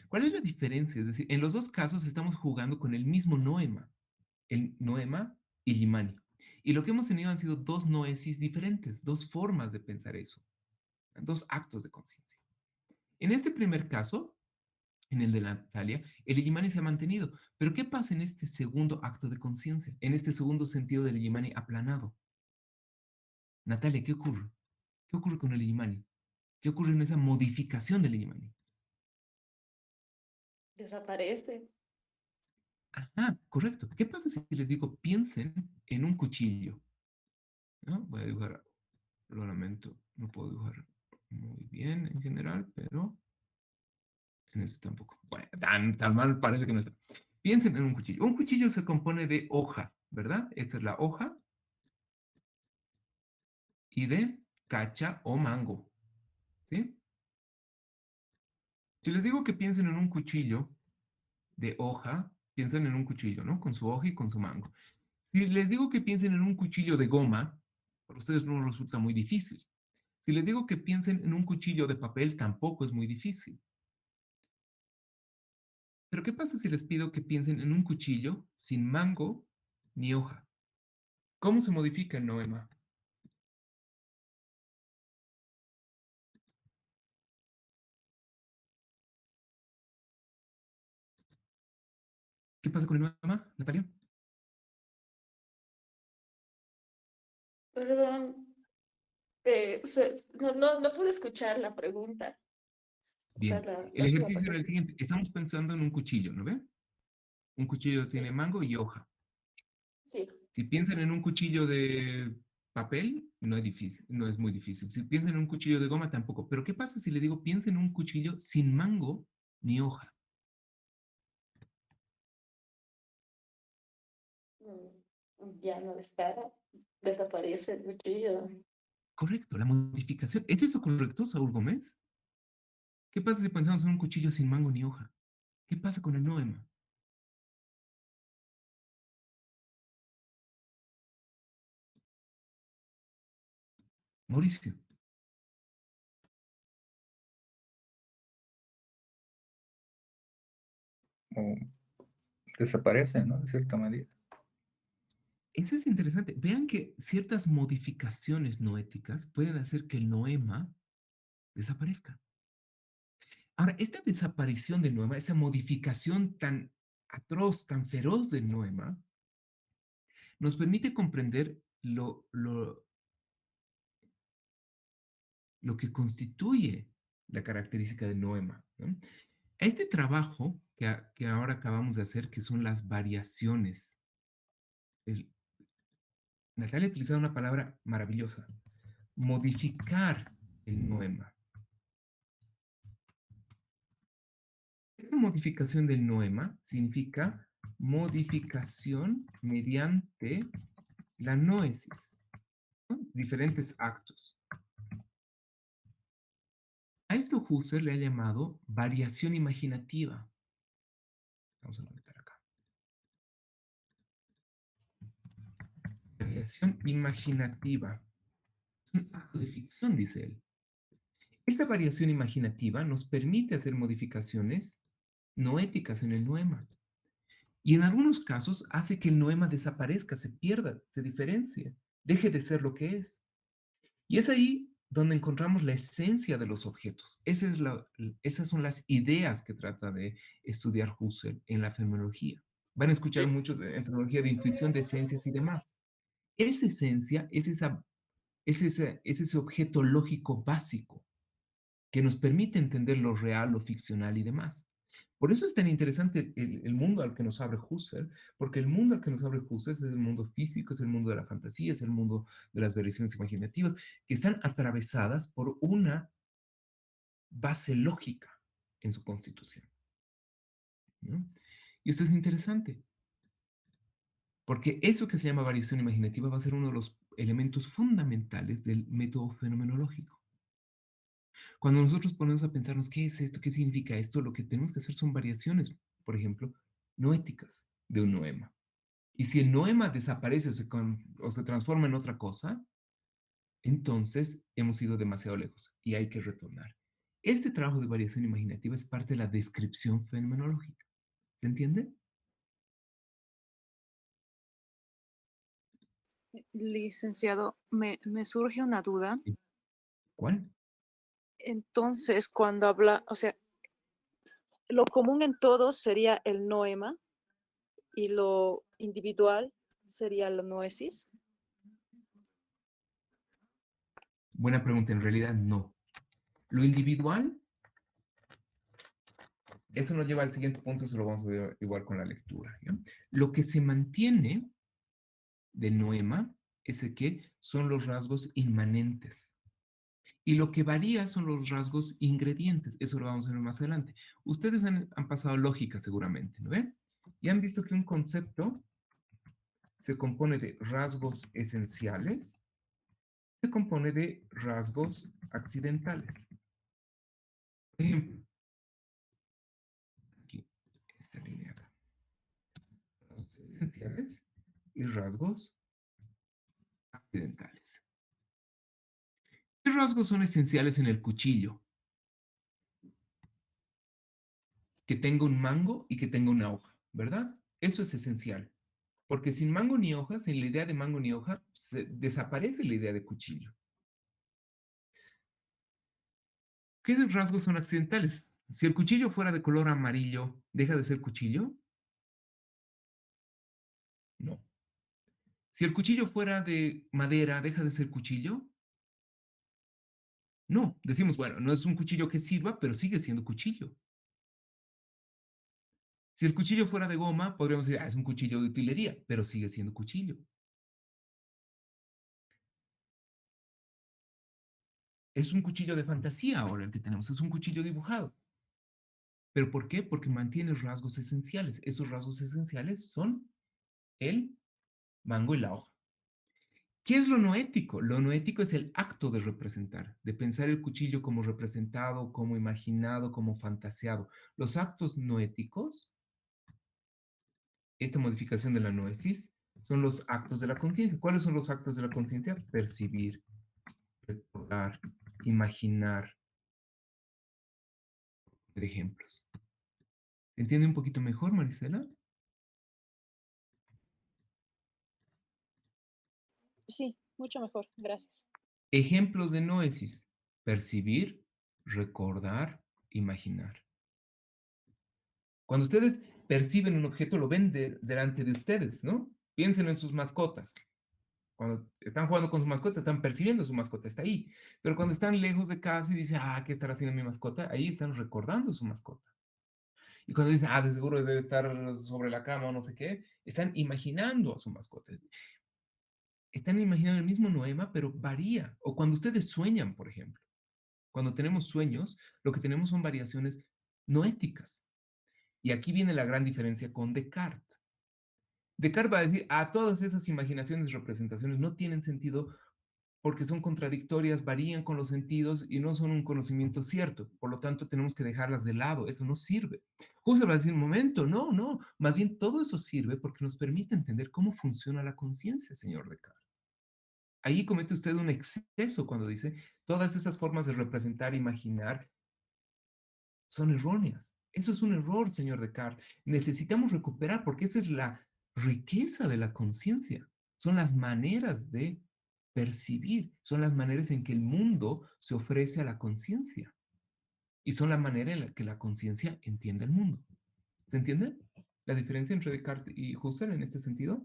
¿Cuál es la diferencia? Es decir, en los dos casos estamos jugando con el mismo noema, el noema Illimani. Y lo que hemos tenido han sido dos noesis diferentes, dos formas de pensar eso, dos actos de conciencia. En este primer caso, en el de Natalia, el Illimani se ha mantenido. Pero ¿qué pasa en este segundo acto de conciencia? En este segundo sentido del Illimani aplanado. Natalia, ¿qué ocurre? ¿Qué ocurre con el Illimani? ¿Qué ocurre en esa modificación del Illimani? Desaparece. Ajá, correcto. ¿Qué pasa si les digo piensen en un cuchillo? ¿No? Voy a dibujar, lo lamento, no puedo dibujar muy bien en general, pero en este tampoco. Bueno, tan mal parece que no está. Piensen en un cuchillo. Un cuchillo se compone de hoja, ¿verdad? Esta es la hoja y de cacha o mango, ¿sí? Si les digo que piensen en un cuchillo de hoja, piensen en un cuchillo, ¿no? Con su hoja y con su mango. Si les digo que piensen en un cuchillo de goma, para ustedes no resulta muy difícil. Si les digo que piensen en un cuchillo de papel, tampoco es muy difícil. Pero ¿qué pasa si les pido que piensen en un cuchillo sin mango ni hoja? ¿Cómo se modifica el noema? ¿Qué pasa con el noema, Natalia? Perdón, no pude escuchar la pregunta. O sea, Bien, el ejercicio era el siguiente. Estamos pensando en un cuchillo, ¿no ven? Un cuchillo tiene mango y hoja. Sí. Si piensan en un cuchillo de papel, no es difícil, no es muy difícil. Si piensan en un cuchillo de goma, tampoco. Pero ¿qué pasa si le digo piensen en un cuchillo sin mango ni hoja? Ya no está, desaparece el cuchillo. Correcto, la modificación. ¿Es eso correcto, Saúl Gómez? ¿Qué pasa si pensamos en un cuchillo sin mango ni hoja? ¿Qué pasa con el noema? Mauricio. O desaparece, ¿no? De cierta manera. Eso es interesante. Vean que ciertas modificaciones noéticas pueden hacer que el noema desaparezca. Ahora, esta desaparición del noema, esta modificación tan atroz, tan feroz del noema, nos permite comprender lo que constituye la característica del noema, ¿no? Este trabajo que ahora acabamos de hacer, que son las variaciones, Natalia ha utilizado una palabra maravillosa, modificar el noema. Esta modificación del noema significa modificación mediante la noesis, ¿no? Diferentes actos. A esto Husserl le ha llamado variación imaginativa. Vamos a anotar acá. Variación imaginativa. Es un acto de ficción, dice él. Esta variación imaginativa nos permite hacer modificaciones noéticas en el noema. Y en algunos casos hace que el noema desaparezca, se pierda, se diferencie, deje de ser lo que es. Y es ahí donde encontramos la esencia de los objetos. Esas son las ideas que trata de estudiar Husserl en la fenomenología. Van a escuchar mucho en fenomenología de intuición, de esencias y demás. Esa esencia es ese objeto lógico básico que nos permite entender lo real, lo ficcional y demás. Por eso es tan interesante el mundo al que nos abre Husserl, porque el mundo al que nos abre Husserl es el mundo físico, es el mundo de la fantasía, es el mundo de las variaciones imaginativas, que están atravesadas por una base lógica en su constitución, ¿no? Y esto es interesante, porque eso que se llama variación imaginativa va a ser uno de los elementos fundamentales del método fenomenológico. Cuando nosotros ponemos a pensarnos qué es esto, qué significa esto, lo que tenemos que hacer son variaciones, por ejemplo, noéticas de un noema. Y si el noema desaparece o se transforma en otra cosa, entonces hemos ido demasiado lejos y hay que retornar. Este trabajo de variación imaginativa es parte de la descripción fenomenológica. ¿Se entiende? Licenciado, me surge una duda. ¿Cuál? Entonces, cuando habla, o sea, lo común en todos sería el noema y lo individual sería la noesis. Buena pregunta. En realidad, no. Lo individual, eso nos lleva al siguiente punto, eso lo vamos a ver igual con la lectura, ¿ya? Lo que se mantiene del noema es el que son los rasgos inmanentes. Y lo que varía son los rasgos ingredientes. Eso lo vamos a ver más adelante. Ustedes han pasado lógica seguramente, ¿no ven? Y han visto que un concepto se compone de rasgos esenciales, se compone de rasgos accidentales. Por ejemplo, aquí, esta línea acá. Rasgos esenciales y rasgos accidentales. ¿Qué rasgos son esenciales en el cuchillo? Que tenga un mango y que tenga una hoja, ¿verdad? Eso es esencial. Porque sin mango ni hoja, sin la idea de mango ni hoja, desaparece la idea de cuchillo. ¿Qué rasgos son accidentales? Si el cuchillo fuera de color amarillo, ¿deja de ser cuchillo? No. Si el cuchillo fuera de madera, ¿deja de ser cuchillo? No. Decimos, bueno, no es un cuchillo que sirva, pero sigue siendo cuchillo. Si el cuchillo fuera de goma, podríamos decir, es un cuchillo de utilería, pero sigue siendo cuchillo. Es un cuchillo de fantasía ahora el que tenemos, es un cuchillo dibujado. ¿Pero por qué? Porque mantiene rasgos esenciales. Esos rasgos esenciales son el mango y la hoja. ¿Qué es lo noético? Lo noético es el acto de representar, de pensar el cuchillo como representado, como imaginado, como fantaseado. Los actos noéticos, esta modificación de la noesis, son los actos de la conciencia. ¿Cuáles son los actos de la conciencia? Percibir, recordar, imaginar. Por ejemplos. ¿Se entiende un poquito mejor, Marisela? Sí, mucho mejor, gracias. Ejemplos de noesis. Percibir, recordar, imaginar. Cuando ustedes perciben un objeto, lo ven delante de ustedes, ¿no? Piensen en sus mascotas. Cuando están jugando con su mascota, están percibiendo su mascota, está ahí. Pero cuando están lejos de casa y dicen, ¿qué estará haciendo mi mascota? Ahí están recordando su mascota. Y cuando dicen, de seguro debe estar sobre la cama o no sé qué, están imaginando a su mascota. Están imaginando el mismo noema, pero varía. O cuando ustedes sueñan, por ejemplo. Cuando tenemos sueños, lo que tenemos son variaciones noéticas. Y aquí viene la gran diferencia con Descartes. Descartes va a decir, todas esas imaginaciones y representaciones no tienen sentido porque son contradictorias, varían con los sentidos y no son un conocimiento cierto. Por lo tanto, tenemos que dejarlas de lado. Eso no sirve. Husserl va a decir, un momento, no. Más bien todo eso sirve porque nos permite entender cómo funciona la conciencia, señor Descartes. Ahí comete usted un exceso cuando dice, todas estas formas de representar, imaginar, son erróneas. Eso es un error, señor Descartes. Necesitamos recuperar porque esa es la riqueza de la conciencia. Son las maneras de percibir, son las maneras en que el mundo se ofrece a la conciencia y son la manera en la que la conciencia entiende el mundo. ¿Se entiende la diferencia entre Descartes y Husserl en este sentido?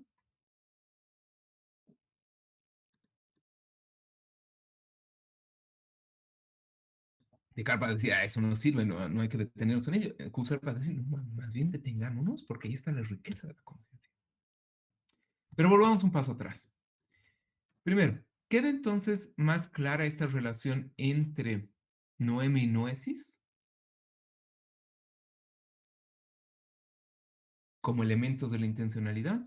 Descartes va a decir, eso no sirve, no hay que detenernos en ello. Husserl va a decir, no, más bien detengámonos porque ahí está la riqueza de la conciencia. Pero volvamos un paso atrás. Primero, ¿queda entonces más clara esta relación entre noema y noesis como elementos de la intencionalidad?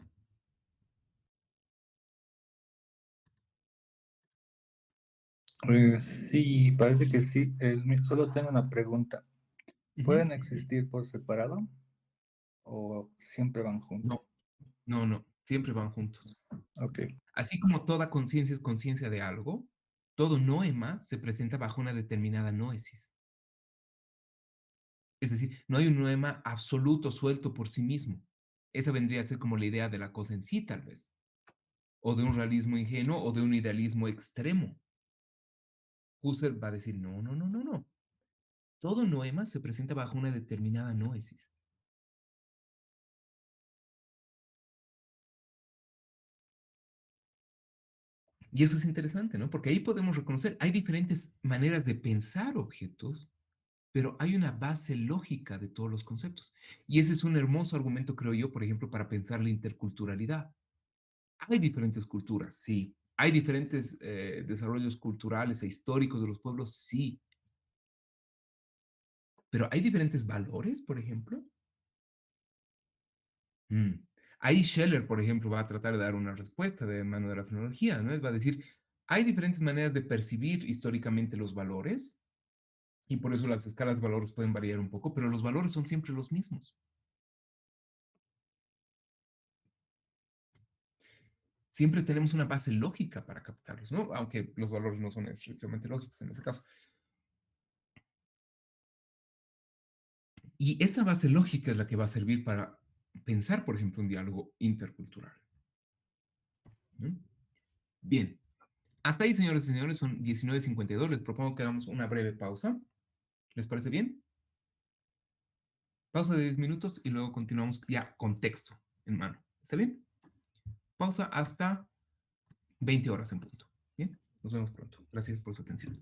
Sí, parece que sí. Solo tengo una pregunta. ¿Pueden Ujú. existir por separado o siempre van juntos? No, siempre van juntos. Ok. Así como toda conciencia es conciencia de algo, todo noema se presenta bajo una determinada noesis. Es decir, no hay un noema absoluto suelto por sí mismo. Esa vendría a ser como la idea de la cosa en sí, tal vez. O de un realismo ingenuo o de un idealismo extremo. Husserl va a decir, no. Todo noema se presenta bajo una determinada noesis. Y eso es interesante, ¿no? Porque ahí podemos reconocer, hay diferentes maneras de pensar objetos, pero hay una base lógica de todos los conceptos. Y ese es un hermoso argumento, creo yo, por ejemplo, para pensar la interculturalidad. Hay diferentes culturas, sí. Hay diferentes desarrollos culturales e históricos de los pueblos, sí. Pero hay diferentes valores, por ejemplo. Mm. Ahí Scheller, por ejemplo, va a tratar de dar una respuesta de mano de la fenomenología, ¿no? Él va a decir, hay diferentes maneras de percibir históricamente los valores, y por eso las escalas de valores pueden variar un poco, pero los valores son siempre los mismos. Siempre tenemos una base lógica para captarlos, ¿no? Aunque los valores no son estrictamente lógicos en ese caso. Y esa base lógica es la que va a servir para pensar, por ejemplo, un diálogo intercultural, ¿no? Bien, hasta ahí, señores y señores, son 19:52. Les propongo que hagamos una breve pausa. ¿Les parece bien? Pausa de 10 minutos y luego continuamos ya con texto en mano. ¿Está bien? Pausa hasta 20 horas en punto. Bien, nos vemos pronto. Gracias por su atención.